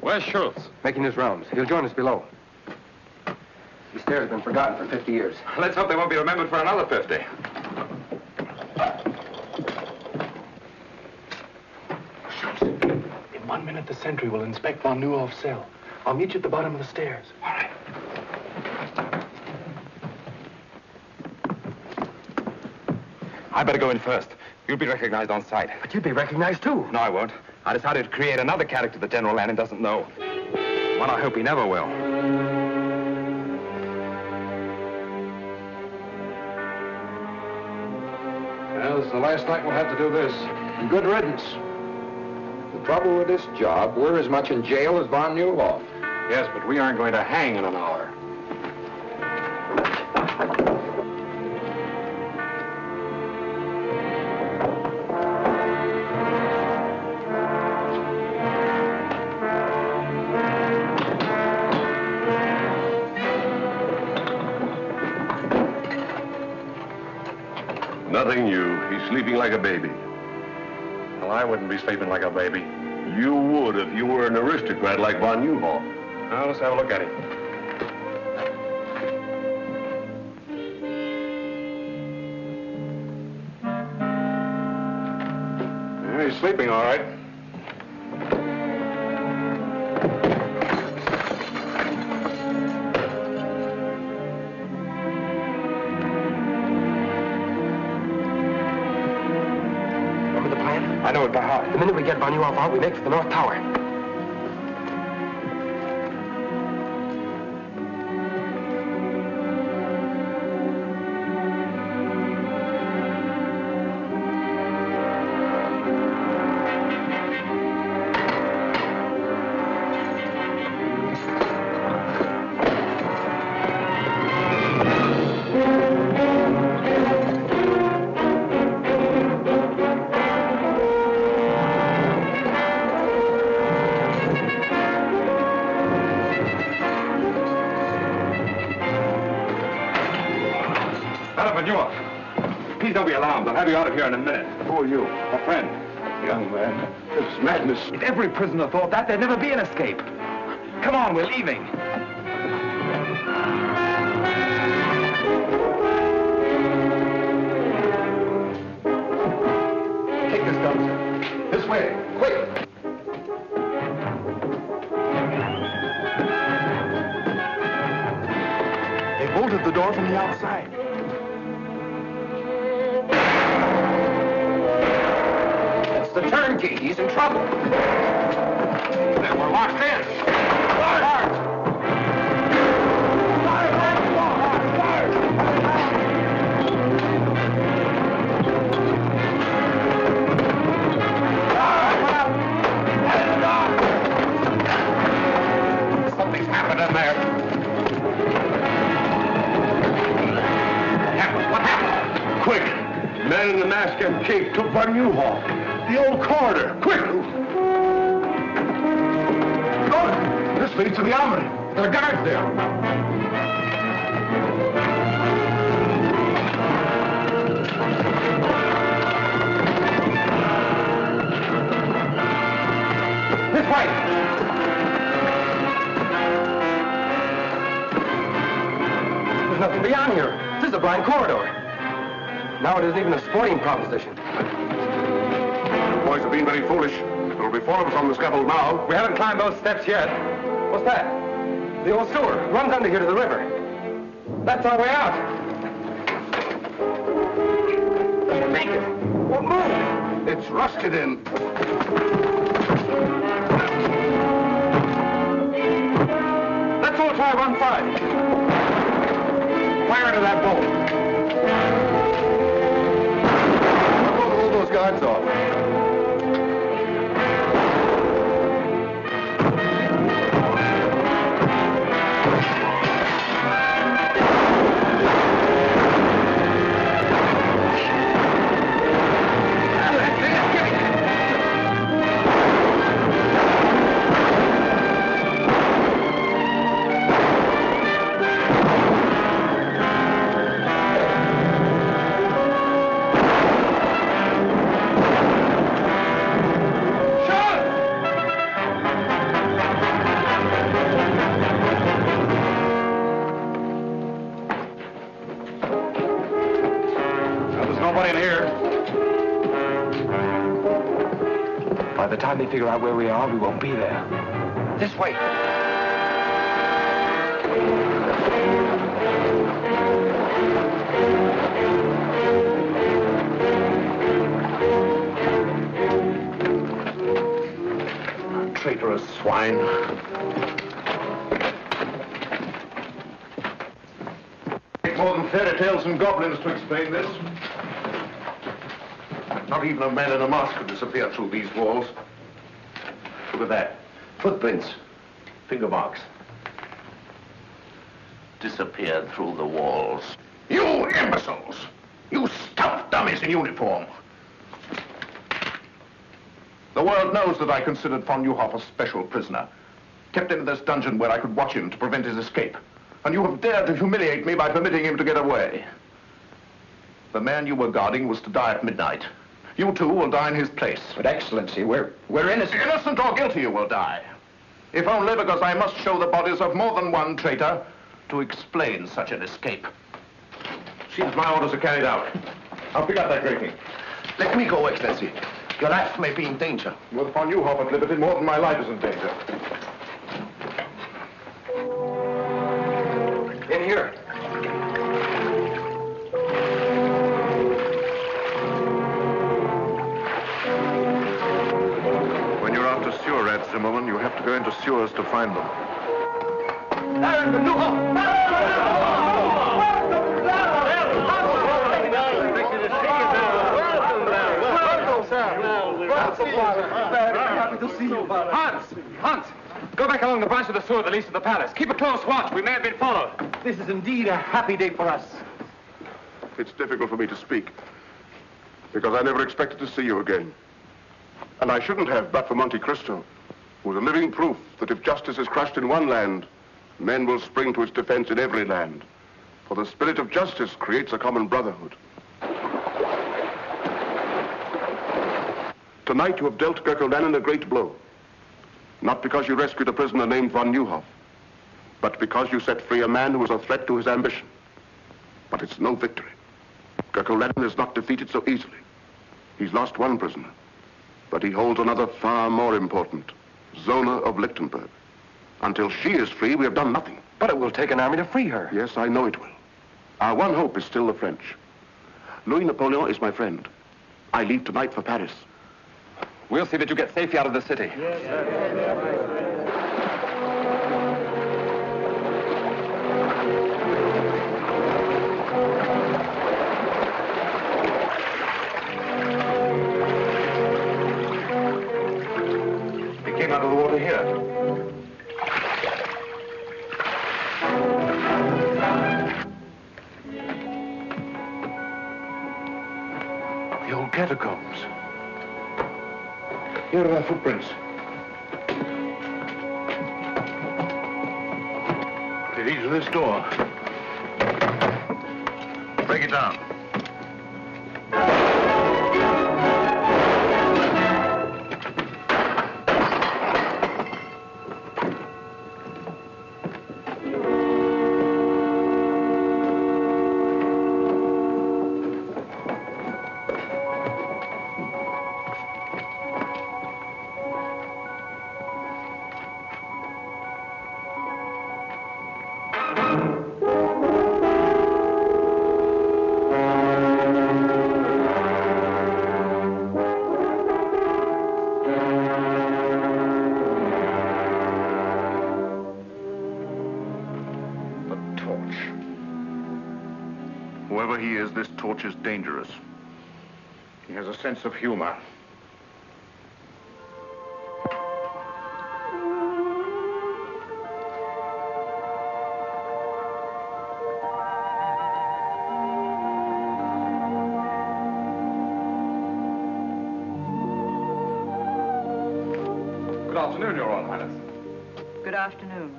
Speaker 1: Where's Schultz?
Speaker 12: Making his rounds. He'll join us below. These stairs have been forgotten for 50 years.
Speaker 1: Let's hope they won't be remembered for another 50.
Speaker 8: Schultz, in 1 minute the sentry will inspect von Nieuwhof's cell. I'll meet you at the bottom of the stairs.
Speaker 1: All right. I better go in first. You'll be recognized on sight.
Speaker 12: But you'd be recognized, too.
Speaker 1: No, I won't. I decided to create another character that General Lanen doesn't know. One I hope he never will.
Speaker 2: Well, this is the last night we'll have to do this. Good riddance.
Speaker 14: The trouble with this job, we're as much in jail as von Neuhoff.
Speaker 2: Yes, but we aren't going to hang in an hour.
Speaker 15: Nothing new. He's sleeping like a baby.
Speaker 2: Well, I wouldn't be sleeping like a baby.
Speaker 15: You would if you were an aristocrat like von Neuhoff.
Speaker 2: Now, let's have a look at him. Yeah, he's sleeping all right.
Speaker 12: I know it by heart. The minute we get von Neuhoff out, we make for the North Tower.
Speaker 1: Please don't be alarmed. I'll have you out of here in a minute.
Speaker 14: Who are you?
Speaker 1: A friend.
Speaker 14: Young man, this is madness.
Speaker 12: If every prisoner thought that, there'd never be an escape. Come on, we're leaving.
Speaker 14: Take this gun, sir. This way, quick.
Speaker 12: They bolted the door from the outside. The turnkey. He's in trouble.
Speaker 2: Then we're locked in.
Speaker 14: Something's happened in there.
Speaker 2: What happened?
Speaker 15: Quick! Man in the mask and cape took von Neuhoff. The old corridor. Quick!
Speaker 14: Good. This leads to the armory. There are guards there.
Speaker 12: This way. There's nothing beyond here. This is a blind corridor. Now it isn't even a sporting proposition.
Speaker 2: Boys have been very foolish. There will be four of us on the scaffold now.
Speaker 12: We haven't climbed those steps yet. What's that? The old sewer. Runs under here to the river. That's our way out. Make it. What move?
Speaker 2: It's rusted in.
Speaker 12: Let's all try one side. Fire into that bolt.
Speaker 14: Pull those guards off.
Speaker 12: By the time they figure out where we are, we won't be there. This way.
Speaker 2: Murderous swine. Take more than fairy tales and goblins to explain this. Not even a man in a mask could disappear through these walls. Look at that. Footprints. Finger marks.
Speaker 13: Disappeared through the walls.
Speaker 2: You imbeciles! You stuffed dummies in uniform! The world knows that I considered von Neuhoff a special prisoner, kept him in this dungeon where I could watch him to prevent his escape. And you have dared to humiliate me by permitting him to get away. The man you were guarding was to die at midnight. You too will die in his place.
Speaker 14: But Excellency, we're innocent.
Speaker 2: Innocent or guilty, you will die. If only because I must show the bodies of more than one traitor to explain such an escape. See if my orders are carried out. I'll pick up that grating.
Speaker 10: Let me go, Excellency. Your life may be in danger.
Speaker 2: With von Neuhoff at liberty, more than my life is in danger.
Speaker 12: In here.
Speaker 2: When you're after sewer rats, Zimmerman, you have to go into sewers to find them.
Speaker 12: Happy to see you, Hans! Go back along the branch of the sewer that leads to the palace. Keep a close watch. We may have been followed.
Speaker 10: This is indeed a happy day for us.
Speaker 2: It's difficult for me to speak, because I never expected to see you again. And I shouldn't have, but for Montecristo, who is a living proof that if justice is crushed in one land, men will spring to its defense in every land. For the spirit of justice creates a common brotherhood. Tonight you have dealt Gurko Lanen a great blow. Not because you rescued a prisoner named von Neuhoff, but because you set free a man who was a threat to his ambition. But it's no victory. Gurko Lanen is not defeated so easily. He's lost one prisoner, but he holds another far more important, Zona of Lichtenburg. Until she is free, we have done nothing.
Speaker 12: But it will take an army to free her.
Speaker 2: Yes, I know it will. Our one hope is still the French. Louis Napoleon is my friend. I leave tonight for Paris.
Speaker 12: We'll see that you get safely out of the city.
Speaker 2: He came out of the water here. The old catacombs. Here are our footprints. They lead to this door. Break it down. Whoever he is, this torch is dangerous. He has a sense of humor.
Speaker 1: Good afternoon, Your Royal Highness.
Speaker 5: Good afternoon.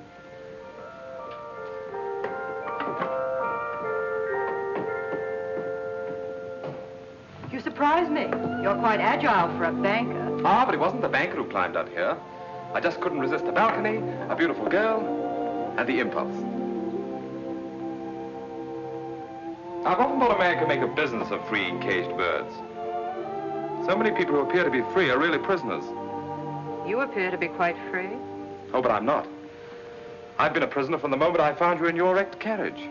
Speaker 5: You surprise me. You're quite agile for a banker.
Speaker 1: Ah, but it wasn't the banker who climbed up here. I just couldn't resist the balcony, a beautiful girl, and the impulse. I've often thought a man could make a business of freeing caged birds. So many people who appear to be free are really prisoners.
Speaker 5: You appear to be quite free.
Speaker 1: Oh, but I'm not. I've been a prisoner from the moment I found you in your wrecked carriage.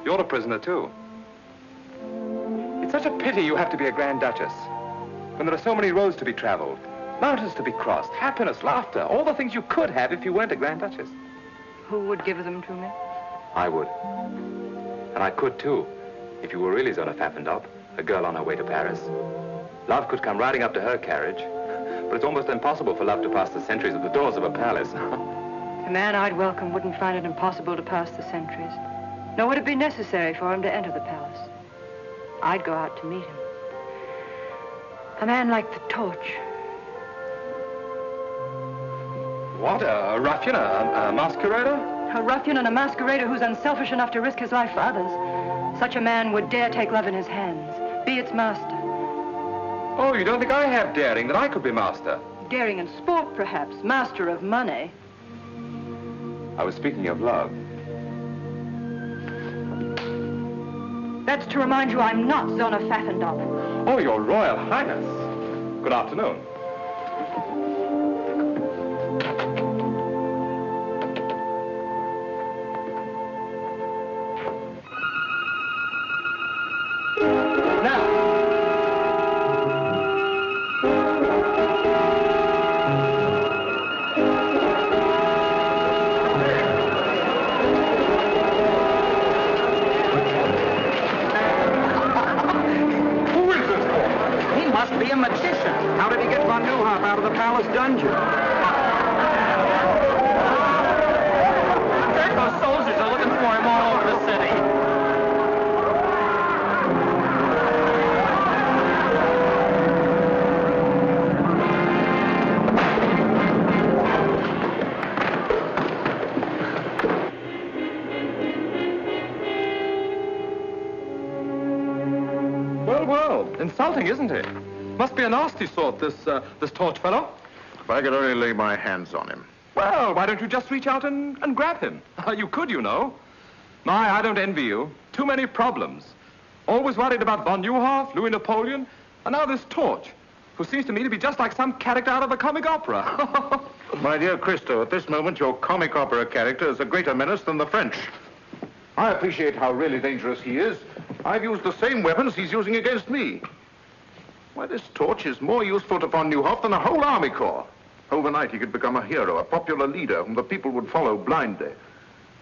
Speaker 1: You're a prisoner, too. It's such a pity you have to be a Grand Duchess, when there are so many roads to be traveled, Mountains to be crossed, happiness, laughter, all the things you could have if you weren't a Grand Duchess.
Speaker 5: Who would give them to me?
Speaker 1: I would. And I could, too, if you were really Zona Pfaffendorf, a girl on her way to Paris. Love could come riding up to her carriage, but it's almost impossible for love to pass the sentries at the doors of a palace.
Speaker 5: The man I'd welcome wouldn't find it impossible to pass the sentries, nor would it be necessary for him to enter the palace. I'd go out to meet him. A man like the torch.
Speaker 1: What, a ruffian, a masquerader?
Speaker 5: A ruffian and a masquerader who's unselfish enough to risk his life for others. Such a man would dare take love in his hands, be its master.
Speaker 1: Oh, you don't think I have daring, that I could be master?
Speaker 5: Daring in sport, perhaps. Master of money.
Speaker 1: I was speaking of love.
Speaker 5: That's to remind you I'm not Zona Pfaffendorf.
Speaker 1: Oh, Your Royal Highness. Good afternoon.
Speaker 12: Insulting, isn't it? Must be a nasty sort, this torch fellow.
Speaker 2: If I could only lay my hands on him.
Speaker 12: Well, why don't you just reach out and grab him? You could, you know. My, I don't envy you. Too many problems. Always worried about von Neuhoff, Louis Napoleon, and now this torch, who seems to me to be just like some character out of a comic opera.
Speaker 2: My dear Christo, at this moment, your comic opera character is a greater menace than the French. I appreciate how really dangerous he is. I've used the same weapons he's using against me. Why, this torch is more useful to von Neuhoff than a whole army corps. Overnight, he could become a hero, a popular leader whom the people would follow blindly.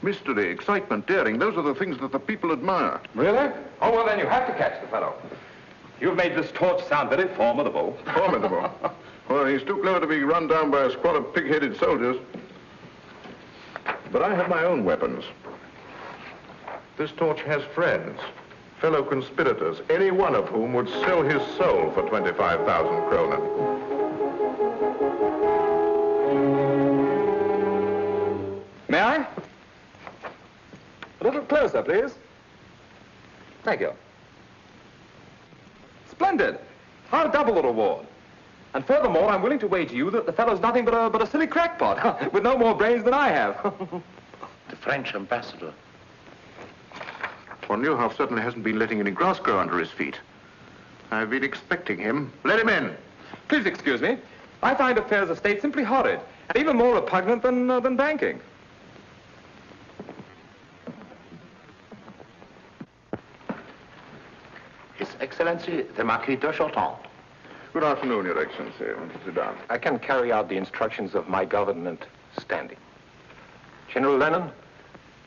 Speaker 2: Mystery, excitement, daring, those are the things that the people admire.
Speaker 1: Really? Oh, well, then you have to catch the fellow. You've made this torch sound very formidable.
Speaker 2: Formidable? Well, he's too clever to be run down by a squad of pig-headed soldiers. But I have my own weapons. This torch has friends, fellow conspirators, any one of whom would sell his soul for 25,000 kronen.
Speaker 1: May I? A little closer, please. Thank you. Splendid. I'll double the reward. And furthermore, I'm willing to wager you that the fellow's nothing but a silly crackpot, with no more brains than I have.
Speaker 13: The French ambassador.
Speaker 2: Von Neuhoff certainly hasn't been letting any grass grow under his feet. I've been expecting him. Let him in.
Speaker 1: Please excuse me. I find affairs of state simply horrid, and even more repugnant than banking.
Speaker 13: His Excellency, the Marquis de Chautemps.
Speaker 2: Good afternoon, Your Excellency. Sit down.
Speaker 16: I can carry out the instructions of my government standing. General Lanen,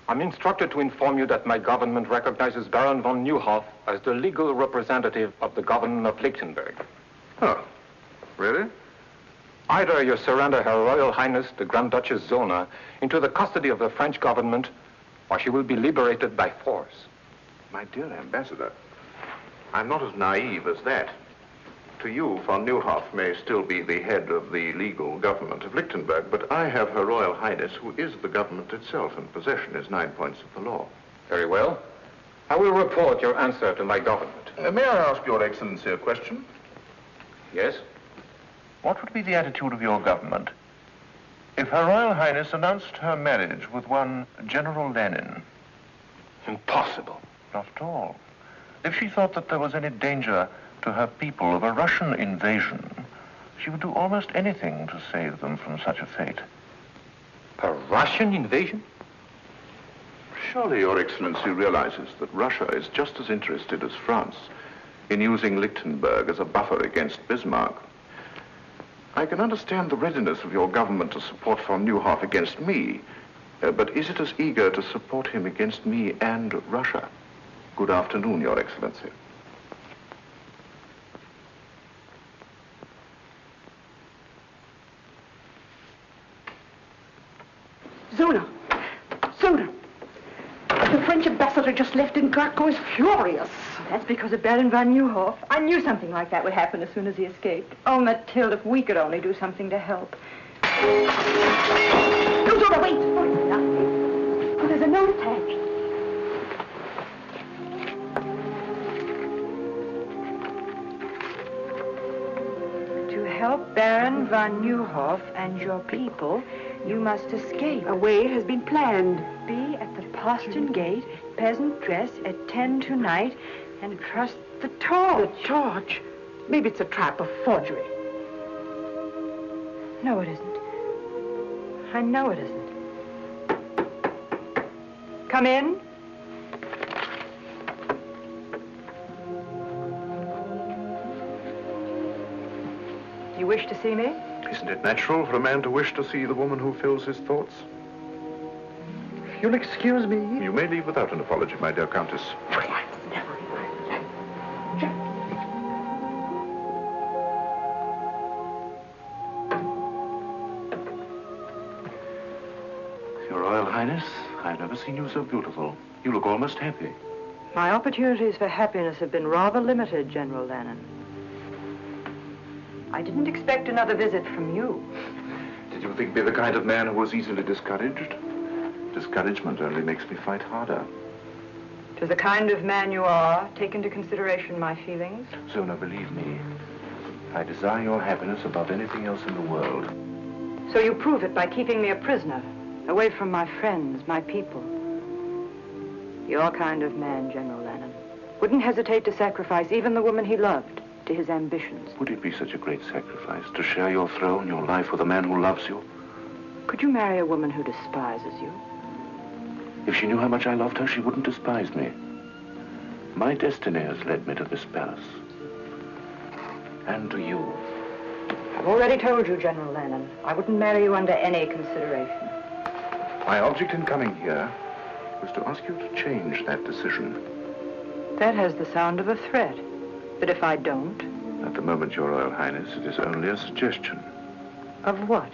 Speaker 16: I'm instructed to inform you that my government recognizes Baron von Neuhoff as the legal representative of the government of Lichtenburg.
Speaker 2: Oh, really?
Speaker 16: Either you surrender Her Royal Highness, the Grand Duchess Zona, into the custody of the French government, or she will be liberated by force.
Speaker 2: My dear Ambassador, I'm not as naive as that. To you, von Neuhoff may still be the head of the legal government of Lichtenburg, but I have Her Royal Highness, who is the government itself, and possession is 9 points of the law.
Speaker 16: Very well. I will report your answer to my government.
Speaker 2: May I ask Your Excellency a question?
Speaker 16: Yes?
Speaker 2: What would be the attitude of your government if Her Royal Highness announced her marriage with one General Lanen?
Speaker 16: Impossible.
Speaker 2: Not at all. If she thought that there was any danger to her people of a Russian invasion, she would do almost anything to save them from such a fate.
Speaker 16: A Russian invasion?
Speaker 2: Surely Your Excellency realizes that Russia is just as interested as France in using Lichtenburg as a buffer against Bismarck. I can understand the readiness of your government to support von Neuhoff against me, but is it as eager to support him against me and Russia? Good afternoon, Your Excellency.
Speaker 6: Zona! Zona! The French ambassador just left and Gurko is furious.
Speaker 5: That's because of Baron von Neuhoff. I knew something like that would happen as soon as he escaped. Oh, Mathilde, if we could only do something to help.
Speaker 6: No, Zona, wait! Oh, there's a note attached.
Speaker 5: To help Baron von Neuhoff and your people, you must escape.
Speaker 6: A way has been planned.
Speaker 5: Be at the postern gate, peasant dress, at 10 tonight, and trust the torch.
Speaker 6: The torch? Maybe it's a trap, a forgery.
Speaker 5: No, it isn't. I know it isn't. Come in. You wish to see me?
Speaker 2: Isn't it natural for a man to wish to see the woman who fills his thoughts?
Speaker 6: You'll excuse me?
Speaker 2: You may leave without an apology, my dear Countess.
Speaker 13: Your Royal Highness, I've never seen you so beautiful. You look almost happy.
Speaker 5: My opportunities for happiness have been rather limited, General Lanen. I didn't expect another visit from you.
Speaker 2: Did you think me the kind of man who was easily discouraged? Discouragement only makes me fight harder.
Speaker 5: To the kind of man you are, take into consideration my feelings.
Speaker 2: Zona, believe me, I desire your happiness above anything else in the world.
Speaker 5: So you prove it by keeping me a prisoner, away from my friends, my people. Your kind of man, General Lanen, wouldn't hesitate to sacrifice even the woman he loved to his ambitions.
Speaker 13: Would it be such a great sacrifice to share your throne, your life with a man who loves you?
Speaker 5: Could you marry a woman who despises you?
Speaker 13: If she knew how much I loved her, she wouldn't despise me. My destiny has led me to this palace. And to you.
Speaker 5: I've already told you, General Lanen, I wouldn't marry you under any consideration.
Speaker 2: My object in coming here was to ask you to change that decision.
Speaker 5: That has the sound of a threat. But if I don't?
Speaker 2: At the moment, Your Royal Highness, it is only a suggestion.
Speaker 5: Of what?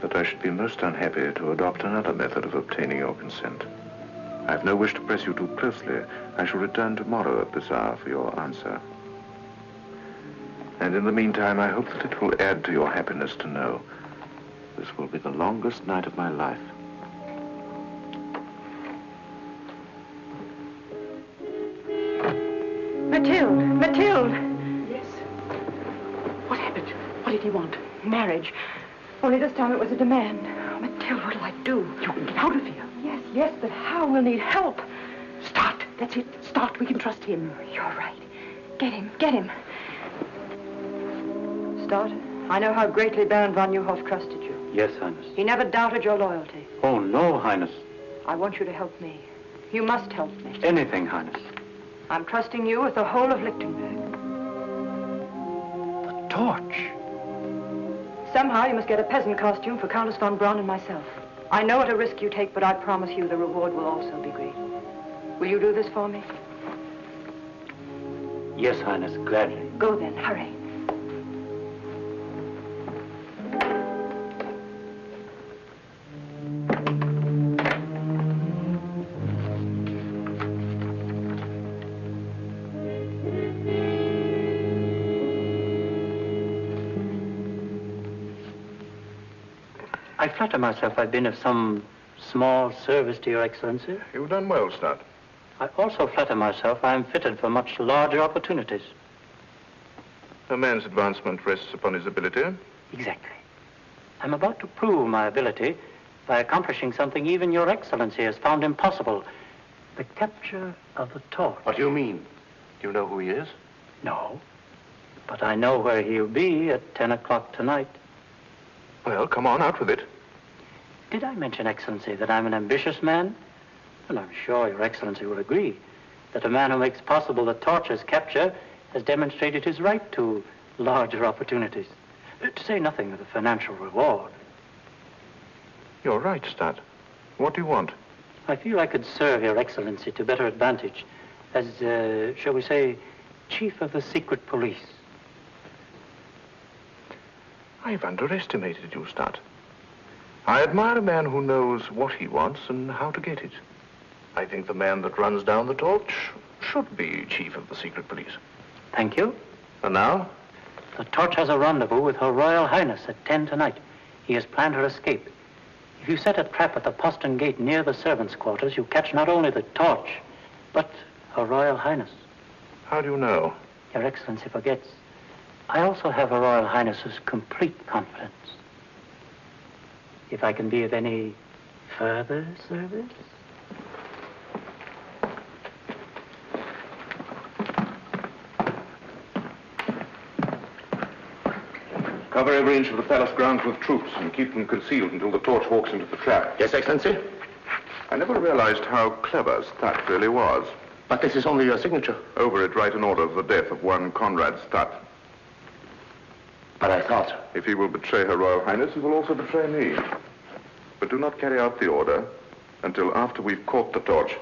Speaker 2: That I should be most unhappy to adopt another method of obtaining your consent. I have no wish to press you too closely. I shall return tomorrow at this hour for your answer. And in the meantime, I hope that it will add to your happiness to know this will be the longest night of my life.
Speaker 5: Mathilde! Mathilde!
Speaker 6: Yes? What happened? What did he want?
Speaker 5: Marriage. Only this time it was a demand. Oh, Mathilde, what'll I do?
Speaker 6: You can get out of here.
Speaker 5: Yes, but how? We'll need help.
Speaker 6: Start. That's it. Start. We can trust him.
Speaker 5: You're right. Get him. Start. I know how greatly Baron von Neuhoff trusted you.
Speaker 4: Yes, Highness.
Speaker 5: He never doubted your loyalty.
Speaker 4: Oh, no, Highness.
Speaker 5: I want you to help me. You must help me.
Speaker 4: Anything, Highness.
Speaker 5: I'm trusting you with the whole of Lichtenburg.
Speaker 4: The torch.
Speaker 5: Somehow you must get a peasant costume for Countess von Braun and myself. I know what a risk you take, but I promise you the reward will also be great. Will you do this for me?
Speaker 4: Yes, Highness, gladly.
Speaker 5: Go then, hurry.
Speaker 4: I flatter myself I've been of some small service to Your Excellency.
Speaker 2: You've done well, Stott.
Speaker 4: I also flatter myself I am fitted for much larger opportunities.
Speaker 2: A man's advancement rests upon his ability.
Speaker 4: Exactly. I'm about to prove my ability by accomplishing something even Your Excellency has found impossible. The capture of the torch.
Speaker 13: What do you mean? Do you know who he is?
Speaker 4: No. But I know where he'll be at 10 o'clock tonight.
Speaker 2: Well, come on, out with it.
Speaker 4: Did I mention, Excellency, that I'm an ambitious man? Well, I'm sure Your Excellency will agree that a man who makes possible the torch's capture has demonstrated his right to larger opportunities. To say nothing of the financial reward.
Speaker 2: You're right, Stat. What do you want?
Speaker 4: I feel I could serve Your Excellency to better advantage as, shall we say, Chief of the Secret Police.
Speaker 2: I've underestimated you, Stat. I admire a man who knows what he wants and how to get it. I think the man that runs down the torch should be Chief of the Secret Police.
Speaker 4: Thank you.
Speaker 2: And now?
Speaker 4: The torch has a rendezvous with Her Royal Highness at 10 tonight. He has planned her escape. If you set a trap at the postern gate near the servants' quarters, you catch not only the torch, but Her Royal Highness.
Speaker 2: How do you know?
Speaker 4: Your Excellency forgets. I also have Her Royal Highness's complete confidence. If I can be of any further service?
Speaker 2: Cover every inch of the palace grounds with troops and keep them concealed until the torch walks into the trap.
Speaker 10: Yes, Excellency?
Speaker 2: I never realized how clever Stat really was.
Speaker 10: But this is only your signature.
Speaker 2: Over it, write an order of the death of one Conrad Stat.
Speaker 10: But I thought...
Speaker 2: If he will betray Her Royal Highness, he will also betray me. But do not carry out the order until after we've caught the torch.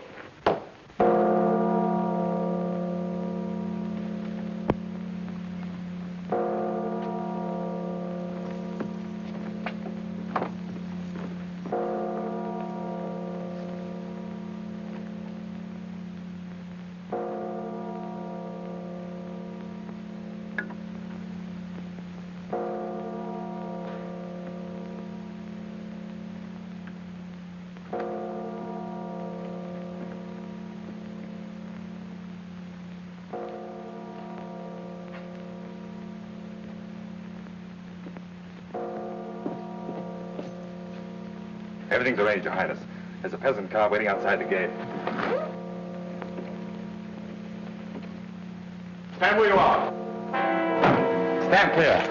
Speaker 1: Everything's arranged, Your Highness. There's a peasant car waiting outside the gate. Stand where you are. Stand clear.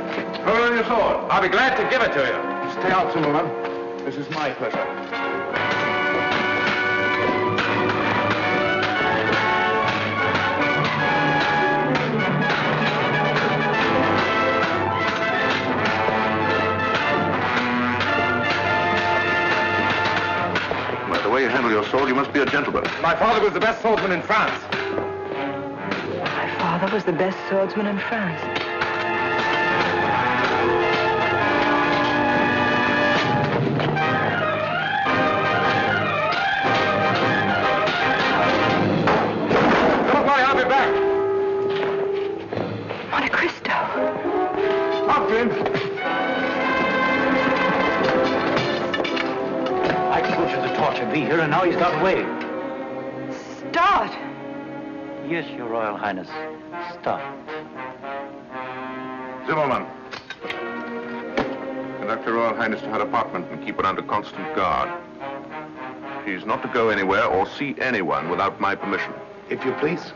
Speaker 2: Hold on your sword.
Speaker 1: I'll be glad to give it to you.
Speaker 2: Stay out, Zimmerman. This is my pleasure. The way you handle your sword, you must be a gentleman.
Speaker 1: My father was the best swordsman in France.
Speaker 5: My father was the best swordsman in France.
Speaker 1: Don't worry, I'll be back.
Speaker 5: Montecristo.
Speaker 1: After him.
Speaker 4: I told you the torch would be here, and now he's got away.
Speaker 5: Start!
Speaker 4: Yes, Your Royal Highness. Start.
Speaker 2: Zimmerman. Conduct Her Royal Highness to her apartment and keep her under constant guard. She's not to go anywhere or see anyone without my permission.
Speaker 10: If you please.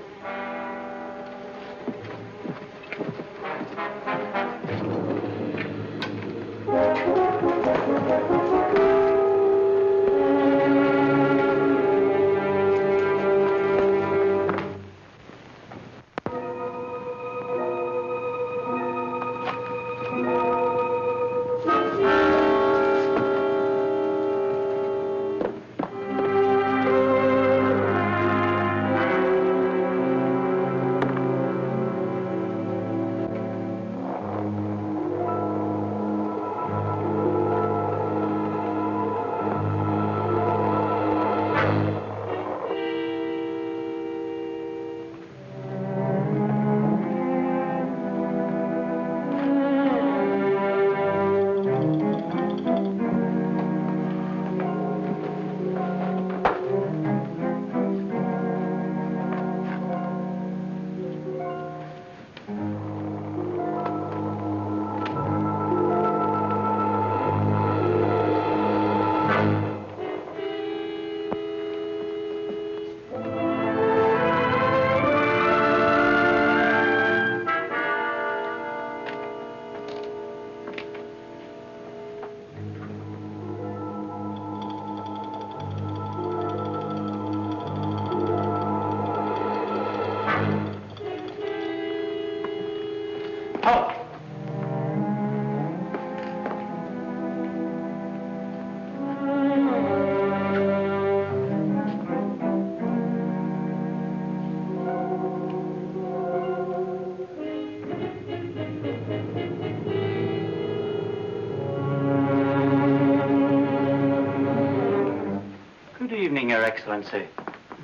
Speaker 4: Excellency.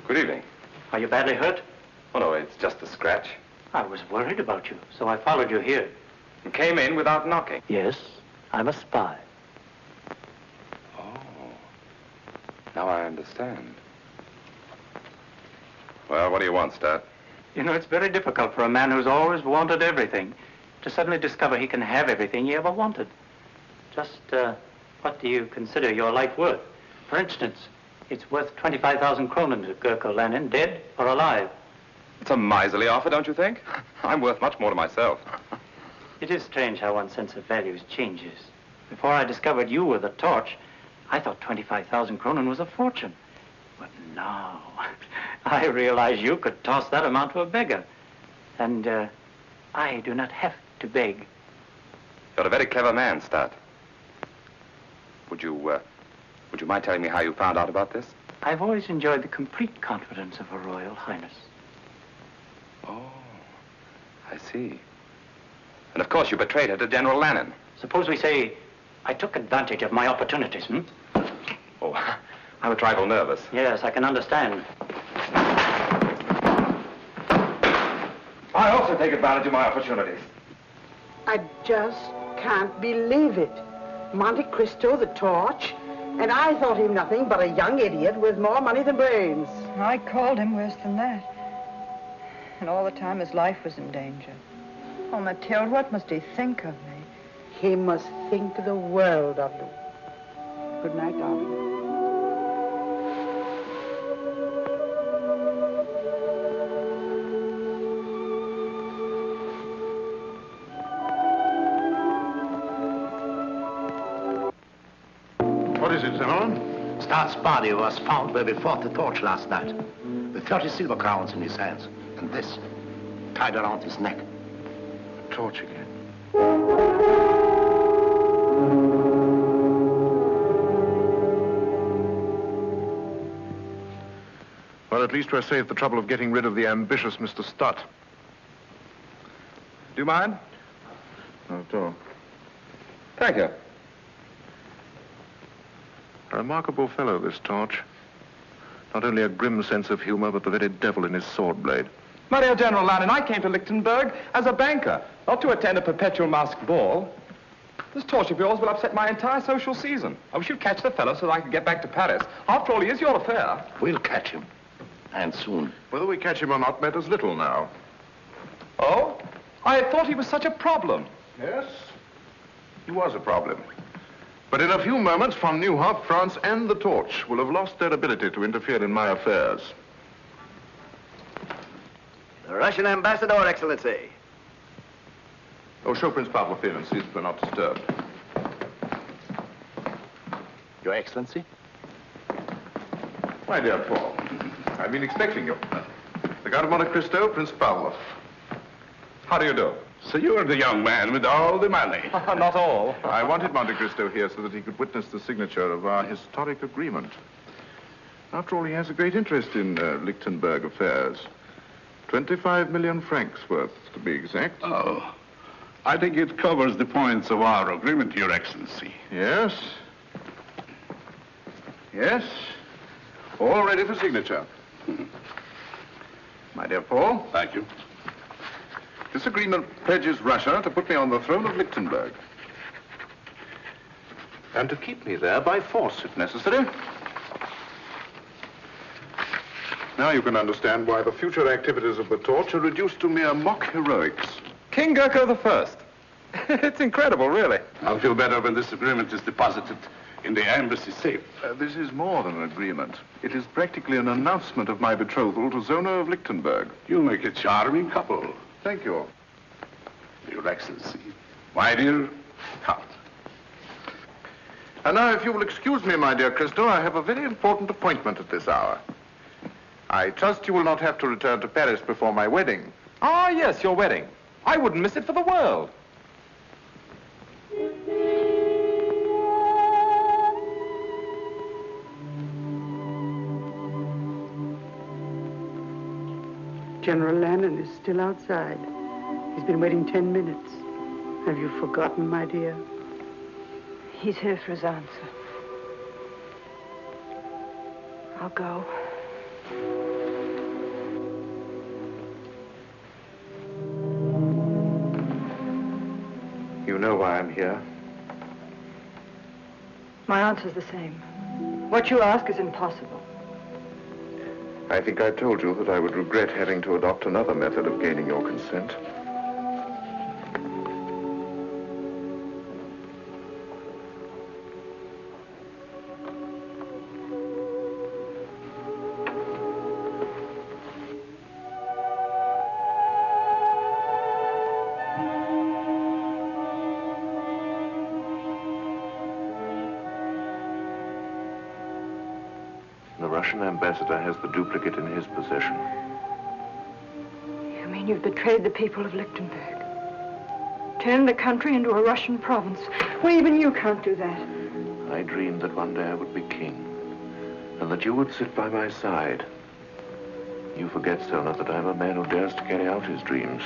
Speaker 1: Good evening.
Speaker 4: Are you badly hurt?
Speaker 1: Oh, no, it's just a scratch.
Speaker 4: I was worried about you, so I followed you here.
Speaker 1: You came in without knocking.
Speaker 4: Yes, I'm a spy.
Speaker 1: Oh. Now I understand. Well, what do you want, Stat?
Speaker 4: You know, it's very difficult for a man who's always wanted everything to suddenly discover he can have everything he ever wanted. Just, what do you consider your life worth? For instance, it's worth 25,000 kronen to Gurko Lanen, dead or alive.
Speaker 1: It's a miserly offer, don't you think? I'm worth much more to myself.
Speaker 4: It is strange how one's sense of values changes. Before I discovered you were the torch, I thought 25,000 kronen was a fortune. But now, I realize you could toss that amount to a beggar. And I do not have to beg.
Speaker 1: You're a very clever man, Stat. Would you mind telling me how you found out about this?
Speaker 4: I've always enjoyed the complete confidence of Her Royal Highness.
Speaker 1: Oh, I see. And of course you betrayed her to General Lanen.
Speaker 4: Suppose we say I took advantage of my opportunities,
Speaker 1: Oh, I'm a trifle nervous.
Speaker 4: Yes, I can understand.
Speaker 1: I also take advantage of my opportunities.
Speaker 6: I just can't believe it. Montecristo, the torch, and I thought him nothing but a young idiot with more money than brains.
Speaker 5: I called him worse than that. And all the time his life was in danger. Oh, Mathilde, what must he think of me?
Speaker 6: He must think the world of you. Good night, darling.
Speaker 2: What is it, Zimmerman?
Speaker 10: Star's body was found where we fought the torch last night, with 30 silver crowns in his hands, and this tied around his neck.
Speaker 2: Torch again. Well, at least we're saved the trouble of getting rid of the ambitious Mr. Stutt.
Speaker 12: Do you mind?
Speaker 2: Not at all.
Speaker 12: Thank you.
Speaker 2: A remarkable fellow, this Torch. Not only a grim sense of humor, but the very devil in his sword blade.
Speaker 12: My dear General Lanen, I came to Lichtenburg as a banker, not to attend a perpetual masked ball. This torch of yours will upset my entire social season. I wish you'd catch the fellow so that I could get back to Paris. After all, he is your affair.
Speaker 10: We'll catch him. And soon.
Speaker 2: Whether we catch him or not matters little now.
Speaker 12: Oh? I thought he was such a problem.
Speaker 2: Yes, he was a problem. But in a few moments, von Neuhoff, France, and the Torch will have lost their ability to interfere in my affairs.
Speaker 17: The Russian ambassador, Excellency.
Speaker 2: Oh, show Prince Pavlov in and see that we're not disturbed.
Speaker 10: Your Excellency?
Speaker 2: My dear Paul, I've been expecting you. The Count of Montecristo, Prince Pavlov.
Speaker 12: How do you do?
Speaker 15: So you're the young man with all the money.
Speaker 12: Not all.
Speaker 2: I wanted Montecristo here so that he could witness the signature of our historic agreement. After all, he has a great interest in Lichtenburg affairs. 25 million francs worth, to be exact.
Speaker 15: Oh, I think it covers the points of our agreement, Your Excellency.
Speaker 2: Yes. Yes. All ready for signature. My dear Paul.
Speaker 15: Thank you.
Speaker 2: This agreement pledges Russia to put me on the throne of Lichtenburg. And to keep me there by force, if necessary. Now you can understand why the future activities of the Torch are reduced to mere mock heroics.
Speaker 12: King Gurko I. It's incredible, really.
Speaker 15: I'll feel better when this agreement is deposited in the embassy safe.
Speaker 2: This is more than an agreement. It is practically an announcement of my betrothal to Zona of Lichtenburg.
Speaker 15: You make a charming couple.
Speaker 2: Thank you.
Speaker 15: Your Excellency. My dear Count.
Speaker 2: And now, if you will excuse me, my dear Christo, I have a very important appointment at this hour. I trust you will not have to return to Paris before my wedding.
Speaker 12: Ah, yes, your wedding. I wouldn't miss it for the world.
Speaker 6: General Lanen is still outside. He's been waiting 10 minutes. Have you forgotten, my dear?
Speaker 5: He's here for his answer. I'll go.
Speaker 2: You know why I'm here?
Speaker 5: My answer's the same. What you ask is impossible.
Speaker 2: I think I told you that I would regret having to adopt another method of gaining your consent. The Russian ambassador has the duplicate in his possession.
Speaker 5: You mean you've betrayed the people of Lichtenburg? Turned the country into a Russian province? Well, even you can't do that.
Speaker 2: I dreamed that one day I would be king, and that you would sit by my side. You forget, Zona, that I'm a man who dares to carry out his dreams.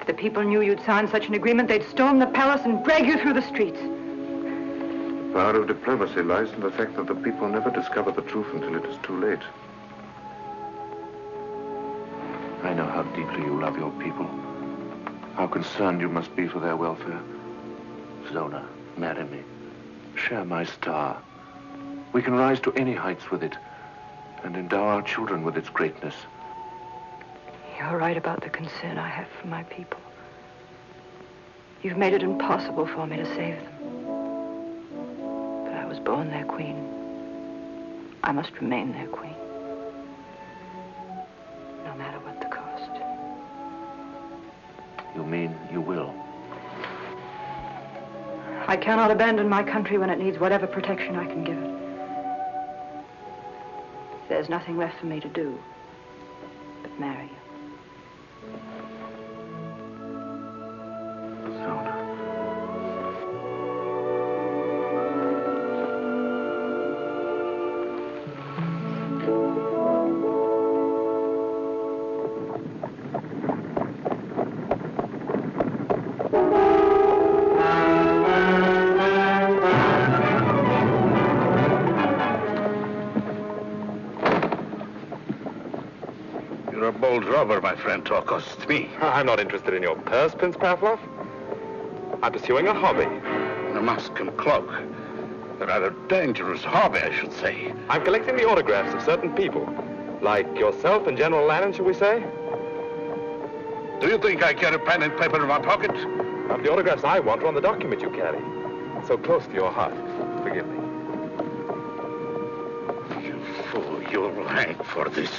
Speaker 5: If the people knew you'd signed such an agreement, they'd storm the palace and drag you through the streets.
Speaker 2: The power of diplomacy lies in the fact that the people never discover the truth until it is too late. I know how deeply you love your people, how concerned you must be for their welfare. Zona, marry me. Share my star. We can rise to any heights with it, and endow our children with its greatness.
Speaker 5: You're right about the concern I have for my people. You've made it impossible for me to save them. But I was born their queen. I must remain their queen. No matter what the cost.
Speaker 2: You mean you will?
Speaker 5: I cannot abandon my country when it needs whatever protection I can give it. There's nothing left for me to do but marry you.
Speaker 15: You're a bold robber, my friend, to accost me.
Speaker 12: I'm not interested in your purse, Prince Pavlov. I'm pursuing a hobby.
Speaker 15: A mask and cloak. A rather dangerous hobby, I should say.
Speaker 12: I'm collecting the autographs of certain people. Like yourself and General Lanen, shall we say?
Speaker 15: Do you think I carry pen and paper in my pocket?
Speaker 12: The autographs I want are on the document you carry. So close to your heart. Forgive me.
Speaker 15: You fool, you'll hang for this.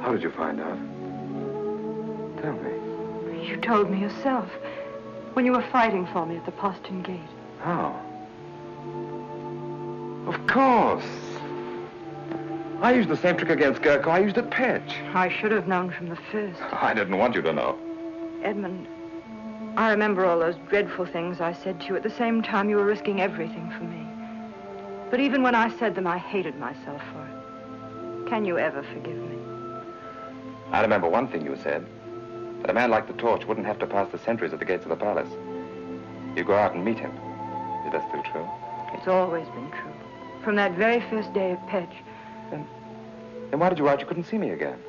Speaker 1: How did you find out? Tell me.
Speaker 5: You told me yourself when you were fighting for me at the postern gate.
Speaker 1: How? Of course. I used the same trick against Gurko I used at Petch.
Speaker 5: I should have known from the first.
Speaker 1: I didn't want you to know.
Speaker 5: Edmund, I remember all those dreadful things I said to you at the same time you were risking everything for me. But even when I said them, I hated myself for it. Can you ever forgive me?
Speaker 1: I remember one thing you said, that a man like the Torch wouldn't have to pass the sentries at the gates of the palace. You go out and meet him. Is that still true?
Speaker 5: It's always been true. From that very first day of Petch.
Speaker 1: Then why did you write you couldn't see me again?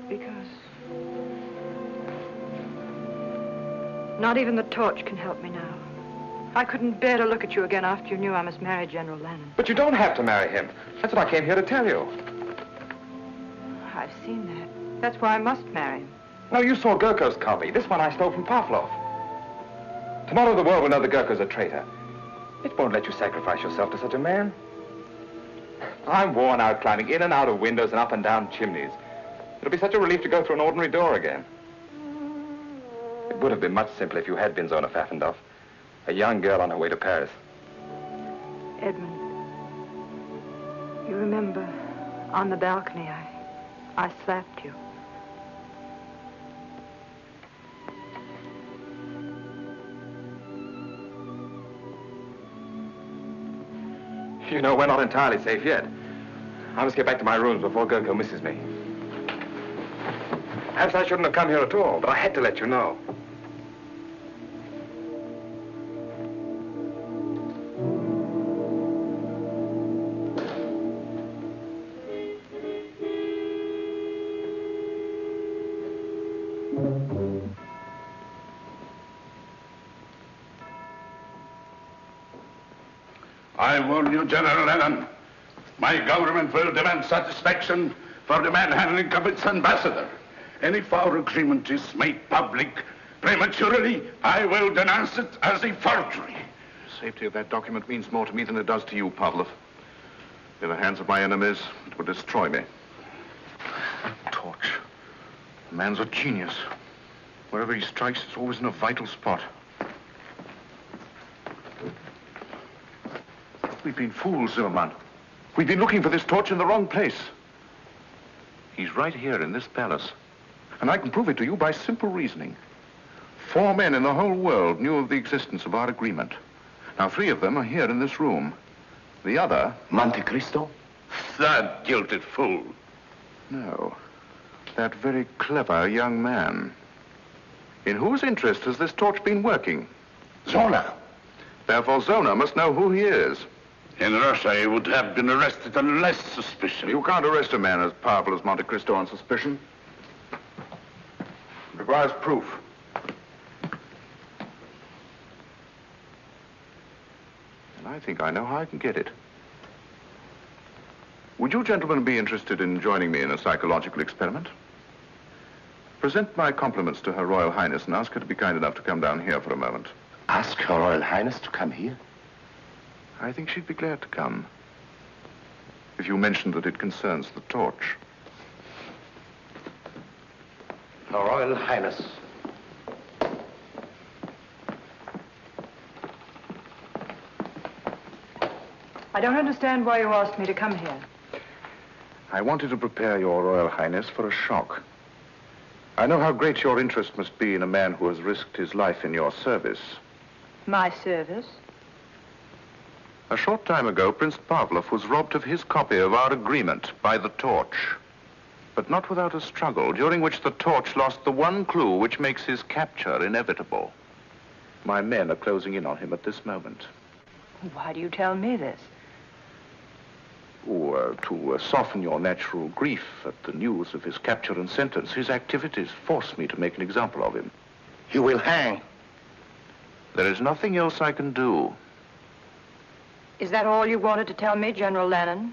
Speaker 5: Because... not even the Torch can help me now. I couldn't bear to look at you again after you knew I must marry General Lanen.
Speaker 1: But you don't have to marry him. That's what I came here to tell you.
Speaker 5: I've seen that. That's why I must marry him.
Speaker 1: No, you saw Gurko's copy. This one I stole from Pavlov. Tomorrow the world will know that Gurko's a traitor. It won't let you sacrifice yourself to such a man. I'm worn out climbing in and out of windows and up and down chimneys. It'll be such a relief to go through an ordinary door again. It would have been much simpler if you had been Zona Pfaffendorf, a young girl on her way to Paris.
Speaker 5: Edmund, you remember on the balcony I slapped you.
Speaker 1: You know, we're not entirely safe yet. I must get back to my rooms before Gurko misses me. Perhaps I shouldn't have come here at all, but I had to let you know.
Speaker 15: I warn you, General Lanen, my government will demand satisfaction for the manhandling of its ambassador. And if our agreement is made public prematurely, I will denounce it as a forgery.
Speaker 2: The safety of that document means more to me than it does to you, Pavlov. In the hands of my enemies, it would destroy me. That torch. The man's a genius. Wherever he strikes, it's always in a vital spot. We've been fools, Zimmermann. We've been looking for this torch in the wrong place. He's right here in this palace. And I can prove it to you by simple reasoning. 4 men in the whole world knew of the existence of our agreement. Now, 3 of them are here in this room. The other...
Speaker 15: Montecristo? That gilded fool.
Speaker 2: No. That very clever young man. In whose interest has this torch been working?
Speaker 15: Zona.
Speaker 2: Therefore, Zona must know who he is.
Speaker 15: In Russia, he would have been arrested on less suspicion.
Speaker 2: You can't arrest a man as powerful as Montecristo on suspicion. It requires proof. And I think I know how I can get it. Would you gentlemen be interested in joining me in a psychological experiment? Present my compliments to Her Royal Highness and ask her to be kind enough to come down here for a moment.
Speaker 15: Ask Her Royal Highness to come here?
Speaker 2: I think she'd be glad to come. If you mentioned that it concerns the torch.
Speaker 15: Her Royal Highness.
Speaker 5: I don't understand why you asked me to come here.
Speaker 2: I wanted to prepare your Royal Highness for a shock. I know how great your interest must be in a man who has risked his life in your service.
Speaker 5: My service?
Speaker 2: A short time ago, Prince Pavlov was robbed of his copy of our agreement by the torch. But not without a struggle, during which the torch lost the one clue which makes his capture inevitable. My men are closing in on him at this moment.
Speaker 5: Why do you tell me this?
Speaker 2: To soften your natural grief at the news of his capture and sentence, his activities force me to make an example of him.
Speaker 15: You will hang.
Speaker 2: There is nothing else I can do.
Speaker 5: Is that all you wanted to tell me, General Lanen?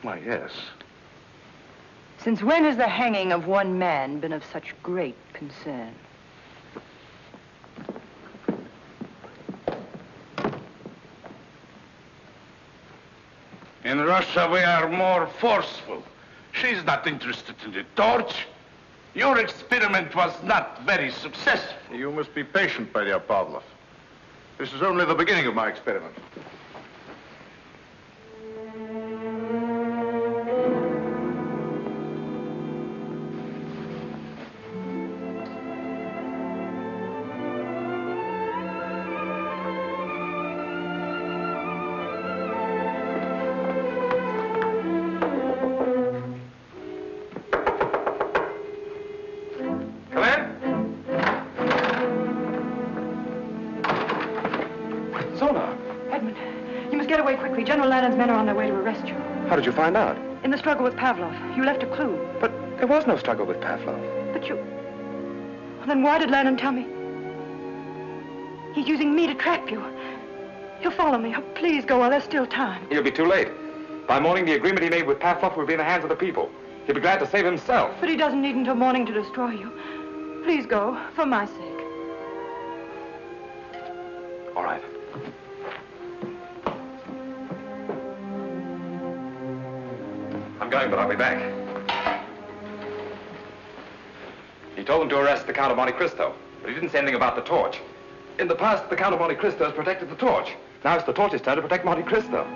Speaker 2: Why, yes.
Speaker 5: Since when has the hanging of one man been of such great concern?
Speaker 15: In Russia, we are more forceful. She's not interested in the torch. Your experiment was not very successful.
Speaker 2: You must be patient, my dear Pavlov. This is only the beginning of my experiment.
Speaker 5: General Lanen's men are on their way to arrest you.
Speaker 1: How did you find out?
Speaker 5: In the struggle with Pavlov. You left a clue.
Speaker 1: But there was no struggle with Pavlov.
Speaker 5: But you... Well, then why did Lanen tell me? He's using me to trap you. He'll follow me. Oh, please go while there's still time.
Speaker 1: He'll be too late. By morning, the agreement he made with Pavlov will be in the hands of the people.
Speaker 12: He'd be glad to save himself.
Speaker 5: But he doesn't need until morning to destroy you. Please go, for my sake.
Speaker 12: All right. I'm going, but I'll be back. He told them to arrest the Count of Monte Cristo, but he didn't say anything about the torch. In the past, the Count of Monte Cristo has protected the torch. Now it's the torch's turn to protect Monte Cristo.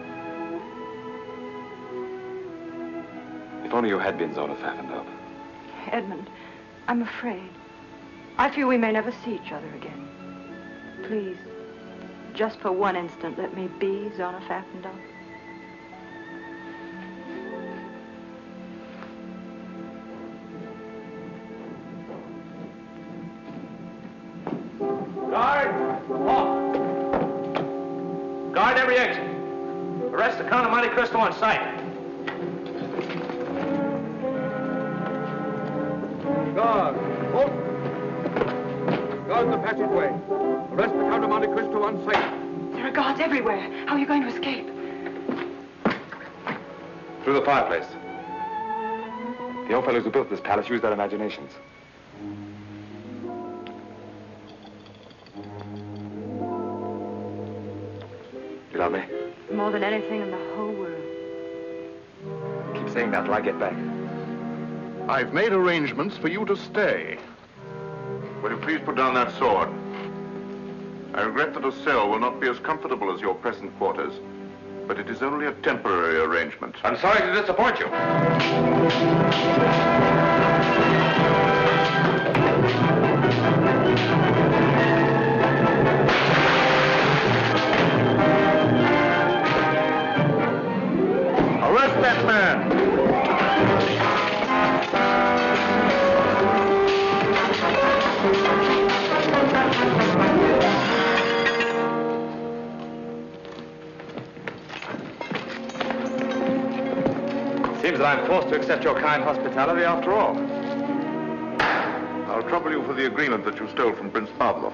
Speaker 12: If only you had been Zona Pfaffendaub.
Speaker 5: Edmund, I'm afraid. I fear we may never see each other again. Please, just for one instant, let me be Zona Pfaffendaub.
Speaker 10: Guard! Off! Guard every exit. Arrest the Count of Monte Cristo on sight.
Speaker 2: Guard! Halt! Guard the passageway. Arrest the Count of Monte Cristo on sight.
Speaker 5: There are guards everywhere. How are you going to escape?
Speaker 12: Through the fireplace. The old fellows who built this palace used their imaginations. You love me?
Speaker 5: More than anything in the whole world.
Speaker 12: Keep saying that till I get back.
Speaker 2: I've made arrangements for you to stay. Will you please put down that sword? I regret that a cell will not be as comfortable as your present quarters, but it is only a temporary arrangement.
Speaker 12: I'm sorry to disappoint you.
Speaker 2: Arrest that man!
Speaker 12: Seems that I'm forced to accept your kind hospitality after all.
Speaker 2: I'll trouble you for the agreement that you stole from Prince Pavlov.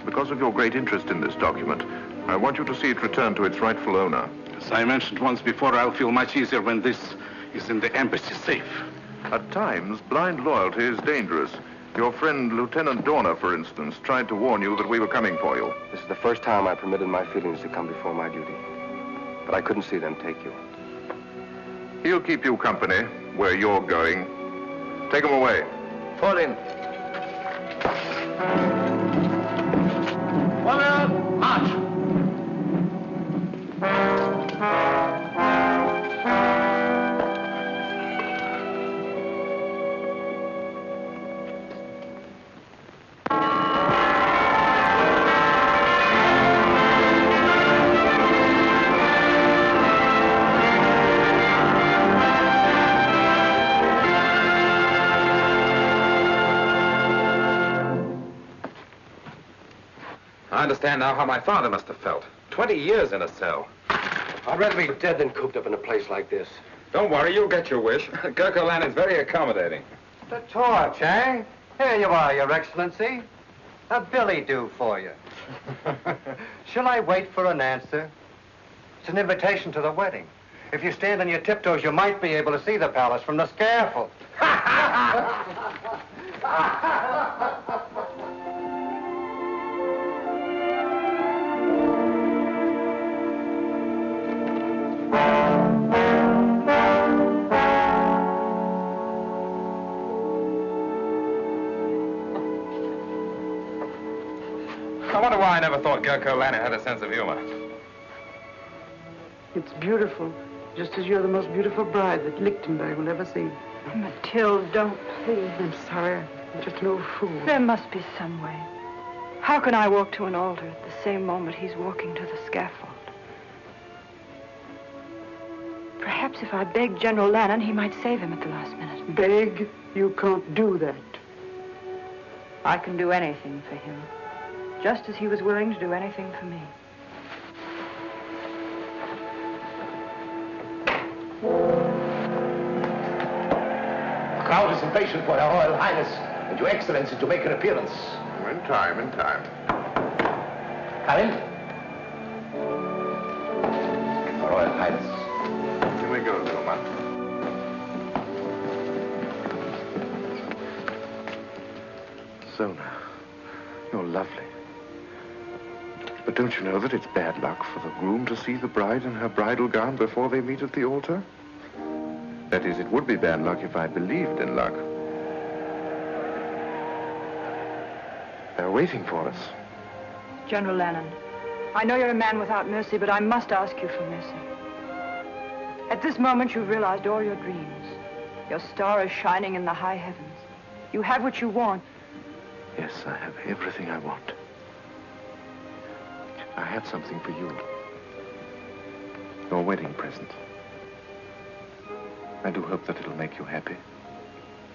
Speaker 2: Because of your great interest in this document, I want you to see it returned to its rightful owner.
Speaker 15: As I mentioned once before, I'll feel much easier when this is in the embassy safe.
Speaker 2: At times, blind loyalty is dangerous. Your friend, Lieutenant Dorner, for instance, tried to warn you that we were coming for you.
Speaker 1: This is the first time I permitted my feelings to come before my duty. But I couldn't see them take you.
Speaker 2: He'll keep you company where you're going. Take him away.
Speaker 1: Fall in.
Speaker 10: One out, march!
Speaker 12: I understand now how my father must have felt. 20 years in a cell.
Speaker 14: I'd rather be dead than cooped up in a place like this.
Speaker 12: Don't worry, you'll get your wish. Gurko Lanen's very accommodating.
Speaker 18: The torch, eh? Here you are, Your Excellency. A billy do for you. Shall I wait for an answer? It's an invitation to the wedding. If you stand on your tiptoes, you might be able to see the palace from the scaffold.
Speaker 12: I wonder why I never thought Gurko Lanen had a sense of humor.
Speaker 6: It's beautiful, just as you're the most beautiful bride that Lichtenburg will ever see.
Speaker 5: Mathilde, don't, please.
Speaker 6: I'm sorry. I'm just an old fool.
Speaker 5: There must be some way. How can I walk to an altar at the same moment he's walking to the scaffold? Perhaps if I begged General Lanen, he might save him at the last minute.
Speaker 6: Beg? You can't do that.
Speaker 5: I can do anything for him, just as he was willing to do anything for me.
Speaker 10: The crowd is impatient for Her Royal Highness and Your Excellency to make an appearance.
Speaker 2: In time, in time.
Speaker 10: Come in. Her Royal Highness.
Speaker 2: You may go, little man. Zona, you're lovely. But don't you know that it's bad luck for the groom to see the bride in her bridal gown before they meet at the altar? That is, it would be bad luck if I believed in luck. They're waiting for us.
Speaker 5: General Lanen, I know you're a man without mercy, but I must ask you for mercy. At this moment, you've realized all your dreams. Your star is shining in the high heavens. You have what you want.
Speaker 2: Yes, I have everything I want. I have something for you. Your wedding present. I do hope that it'll make you happy.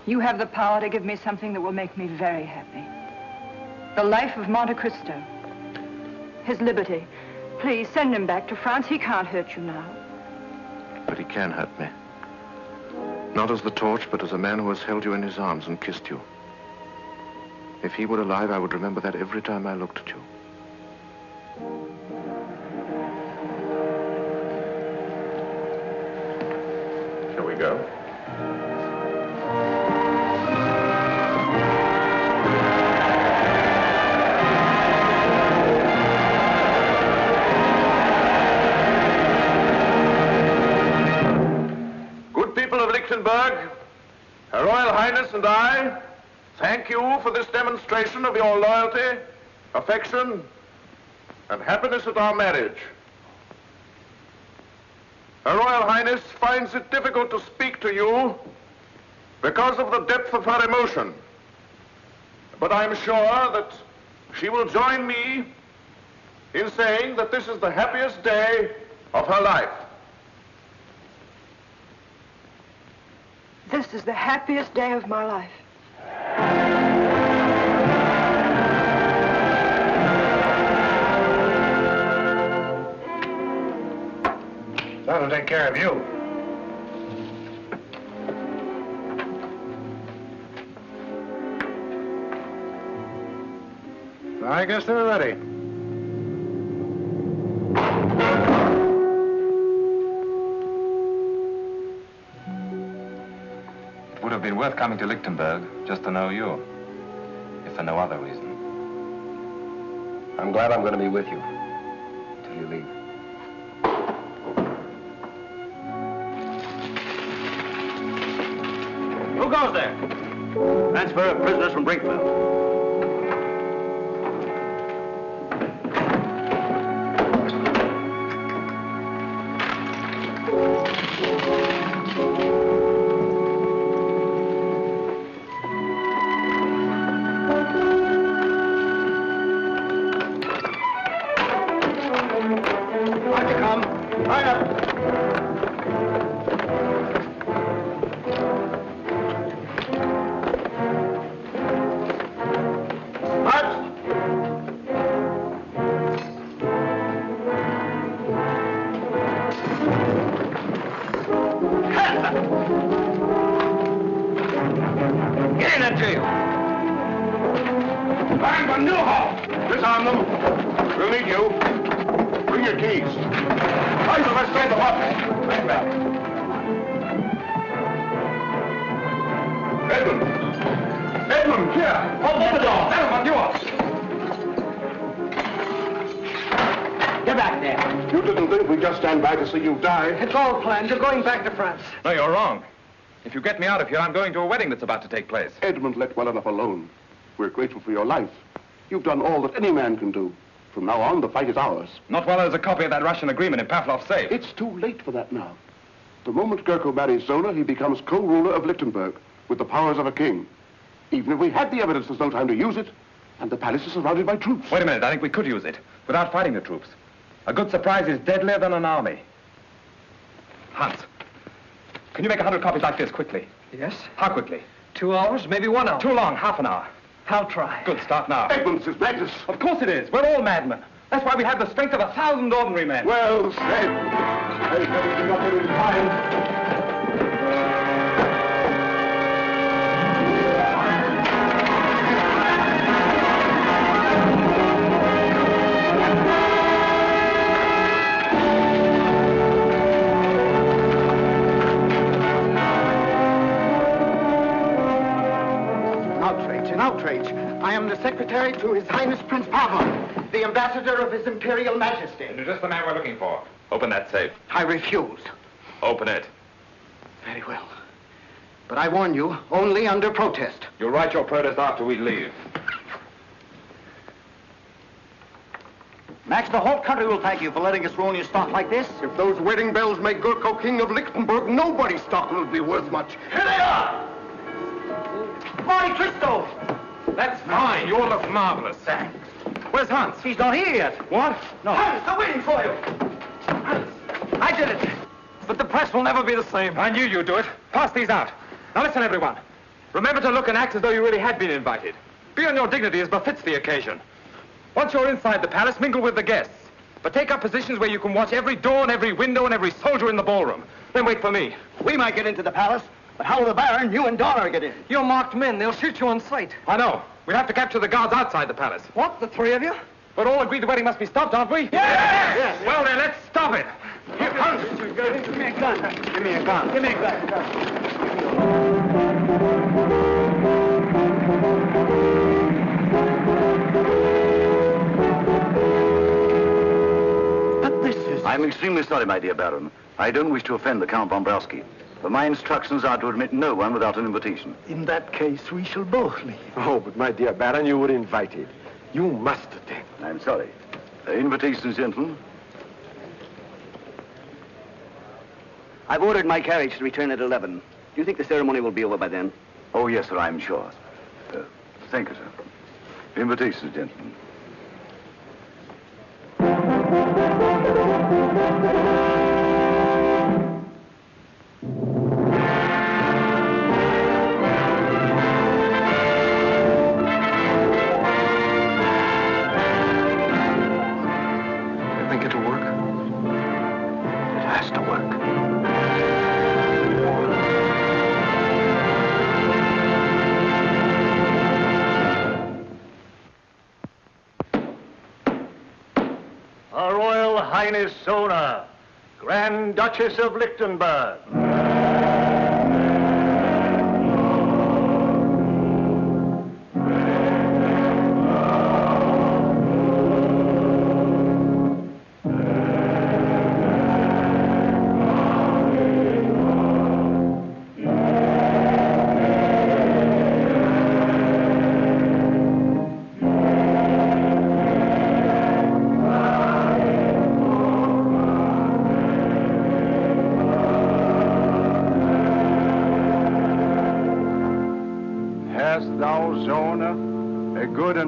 Speaker 5: You have the power to give me something that will make me very happy. The life of Montecristo. His liberty. Please, send him back to France. He can't hurt you now.
Speaker 2: But he can hurt me. Not as the torch, but as a man who has held you in his arms and kissed you. If he were alive, I would remember that every time I looked at you. Shall we go?
Speaker 15: Good people of Lichtenburg, Her Royal Highness and I thank you for this demonstration of your loyalty, affection, and happiness at our marriage. Her Royal Highness finds it difficult to speak to you because of the depth of her emotion. But I'm sure that she will join me in saying that this is the happiest day of her life.
Speaker 5: This is the happiest day of my life.
Speaker 10: That'll take care of you. I guess they're ready.
Speaker 1: It would have been worth coming to Lichtenburg just to know you, if for no other reason. I'm glad I'm going to be with you till you leave.
Speaker 17: Who goes there? Transfer of prisoners from Brinkfield.
Speaker 8: So you die.
Speaker 6: It's all planned. You're going back to France.
Speaker 12: No, you're wrong. If you get me out of here, I'm going to a wedding that's about to take place.
Speaker 8: Edmund, let well enough alone. We're grateful for your life. You've done all that any man can do. From now on, the fight is ours.
Speaker 12: Not while there's a copy of that Russian agreement in Pavlov's safe.
Speaker 8: It's too late for that now. The moment Gurko marries Zona, he becomes co-ruler of Lichtenburg with the powers of a king. Even if we had the evidence, there's no time to use it, and the palace is surrounded by troops.
Speaker 12: Wait a minute. I think we could use it without fighting the troops. A good surprise is deadlier than an army. Hans, can you make 100 copies like this quickly?
Speaker 6: Yes.
Speaker 12: How quickly?
Speaker 6: 2 hours, maybe 1 hour.
Speaker 12: Too long, half an hour.
Speaker 6: I'll try.
Speaker 12: Good, start now.
Speaker 8: Edmund, it's madness.
Speaker 12: Of course it is. We're all madmen. That's why we have the strength of 1,000 ordinary men.
Speaker 8: Well said. There's everything up there in time.
Speaker 10: I am the secretary to His Highness Prince Pavel, the ambassador of His Imperial Majesty.
Speaker 1: You're just the man we're looking for. Open that safe.
Speaker 10: I refuse.
Speaker 1: Open it.
Speaker 10: Very well. But I warn you, only under protest.
Speaker 1: You'll write your protest after we leave.
Speaker 10: Max, the whole country will thank you for letting us ruin your stock like this.
Speaker 2: If those wedding bells make Gurko king of Lichtenburg, nobody's stock will be worth much.
Speaker 10: Here they are! Montecristo!
Speaker 12: That's fine. You all look marvelous.
Speaker 10: Thanks.
Speaker 12: Where's Hans?
Speaker 10: He's not here yet.
Speaker 12: What?
Speaker 10: No. Hans, they're waiting for you. Hans, I did it.
Speaker 12: But the press will never be the same. I knew you'd do it. Pass these out. Now listen, everyone. Remember to look and act as though you really had been invited. Be on your dignity as befits the occasion. Once you're inside the palace, mingle with the guests. But take up positions where you can watch every door and every window and every soldier in the ballroom. Then wait for me.
Speaker 10: We might get into the palace, but how will the Baron, you and Donner get in?
Speaker 12: You're marked men. They'll shoot you on sight. I know. We have to capture the guards outside the palace.
Speaker 10: What, the three of you?
Speaker 12: But all agreed the wedding must be stopped, aren't we?
Speaker 10: Yes!
Speaker 12: Well, then, let's stop it.
Speaker 10: Here, Hans. Give me a gun. Give me a gun. Give me a gun.
Speaker 17: I'm extremely sorry, my dear Baron. I don't wish to offend the Count Bombrowski, but my instructions are to admit no one without an invitation.
Speaker 8: In that case, we shall both leave.
Speaker 14: Oh, but my dear Baron, you were invited. You must attend.
Speaker 17: I'm sorry. Invitations, gentlemen.
Speaker 10: I've ordered my carriage to return at 11. Do you think the ceremony will be over by then?
Speaker 17: Oh, yes, sir, I'm sure. Thank you, sir. Invitations, gentlemen.
Speaker 11: Highness Zona, Grand Duchess of Lichtenburg.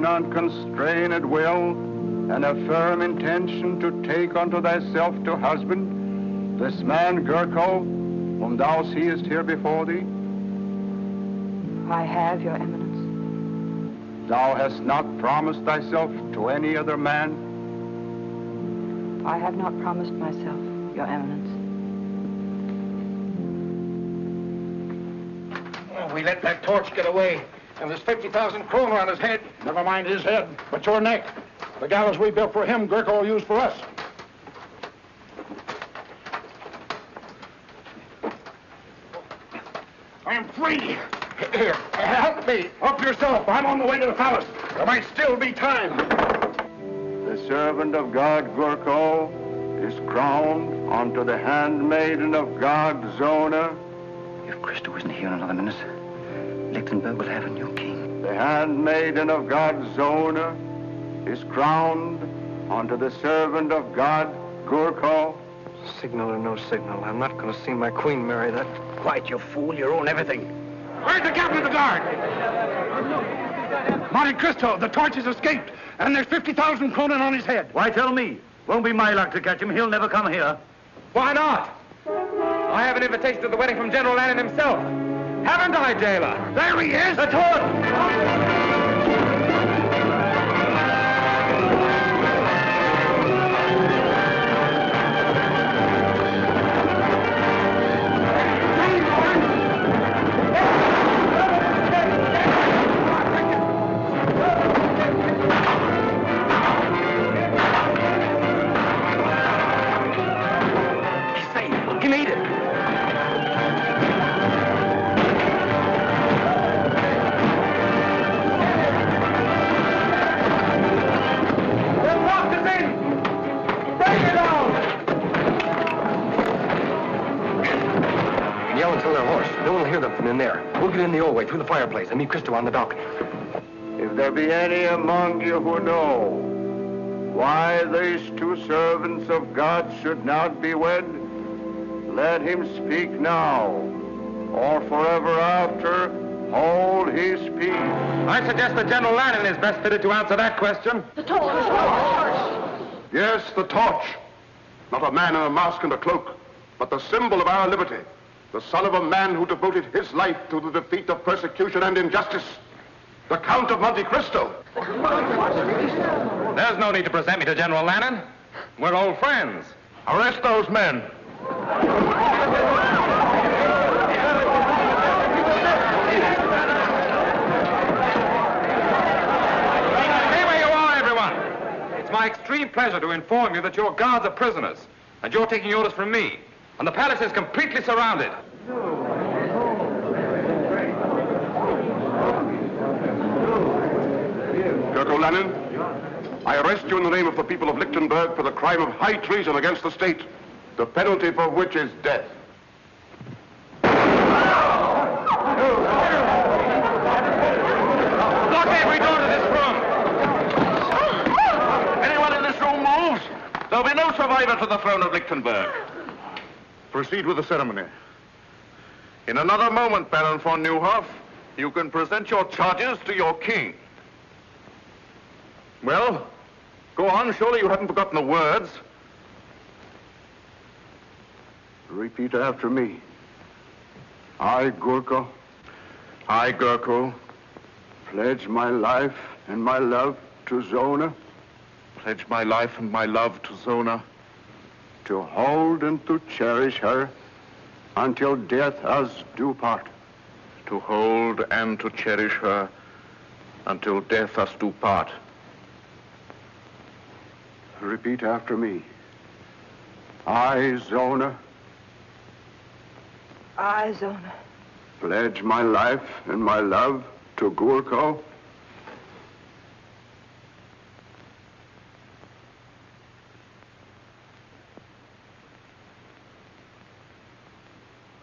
Speaker 19: Unconstrained will, and a firm intention to take unto thyself to husband this man Gurko, whom thou seest here before thee?
Speaker 5: I have, Your Eminence.
Speaker 19: Thou hast not promised thyself to any other man?
Speaker 5: I have not promised myself, Your Eminence.
Speaker 8: Oh, we let that torch get away. And there's 50,000 kroner on his head. Never mind his head, but your neck. The gallows we built for him, Gurko will use for us. I am free. Here, help me. Help yourself. I'm on the way to the palace. There might still be time.
Speaker 19: The servant of God, Gurko, is crowned unto the handmaiden of God, Zona.
Speaker 10: If Christo isn't here in another minute, Lichtenburg will have a new king.
Speaker 19: The handmaiden of God, Zona, is crowned unto the servant of God, Gurko.
Speaker 10: Signal or no signal, I'm not going to see my queen marry that. Quiet, you fool. You own everything.
Speaker 8: Where's the captain of the guard? Montecristo, the torch has escaped, and there's 50,000 kronen on his head.
Speaker 11: Why, tell me. Won't be my luck to catch him. He'll never come here.
Speaker 12: Why not? I have an invitation to the wedding from General Lanen himself. Haven't I, jailer?
Speaker 8: There he is!
Speaker 12: The torch!
Speaker 10: Happen in there. We'll get in the old way, through the fireplace, and meet Christo on the dock.
Speaker 19: If there be any among you who know why these two servants of God should not be wed, let him speak now, or forever after hold his peace.
Speaker 12: I suggest that General Lanen is best fitted to answer that question.
Speaker 6: The torch!
Speaker 2: Yes, the torch. Not a man in a mask and a cloak, but the symbol of our liberty. The son of a man who devoted his life to the defeat of persecution and injustice. The Count of Montecristo.
Speaker 12: There's no need to present me to General Lanen. We're old friends.
Speaker 2: Arrest those men.
Speaker 12: Stay where you are, everyone. It's my extreme pleasure to inform you that your guards are prisoners, and you're taking orders from me. And the palace is completely surrounded.
Speaker 2: Gurko Lanen, I arrest you in the name of the people of Lichtenburg for the crime of high treason against the state, the penalty for which is death.
Speaker 12: Lock every door to this room.
Speaker 2: Anyone in this room moves, there'll be no survivor to the throne of Lichtenburg. Proceed with the ceremony. In another moment, Baron von Neuhoff, you can present your charges to your king. Well, go on. Surely you haven't forgotten the words.
Speaker 19: Repeat after me. I, Gurko, pledge my life and my love to Zona.
Speaker 2: Pledge my life and my love to Zona.
Speaker 19: To hold and to cherish her until death us do part.
Speaker 2: To hold and to cherish her until death us do part.
Speaker 19: Repeat after me. I, Zona,
Speaker 5: pledge
Speaker 19: my life and my love to Gurko.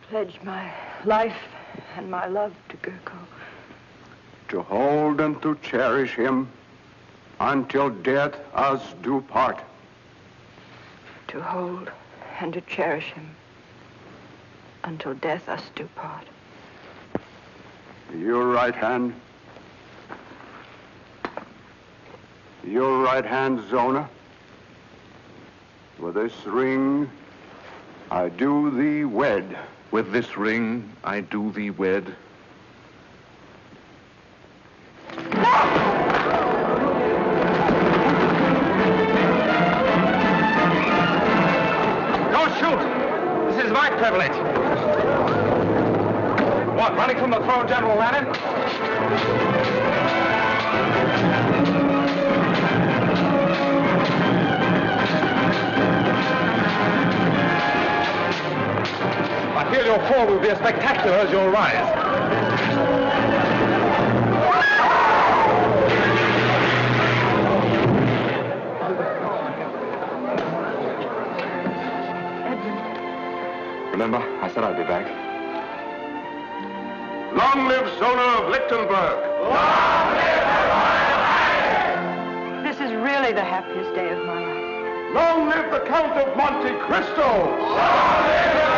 Speaker 5: Pledge my life and my love to Gurko.
Speaker 19: To hold and to cherish him until death us do part.
Speaker 5: To hold and to cherish him until death us do part.
Speaker 19: Your right hand. Your right hand, Zona. With this ring, I do thee wed.
Speaker 2: With this ring, I do thee wed.
Speaker 12: Don't shoot! This is my privilege. What, running from the throne, General Lanen? I feel your fall will be as spectacular as your rise.
Speaker 1: Remember, I said I'd be back.
Speaker 2: Long live Zona of Lichtenburg!
Speaker 5: Long live the This is really the happiest day of my life.
Speaker 2: Long live the Count of Montecristo!
Speaker 5: Long live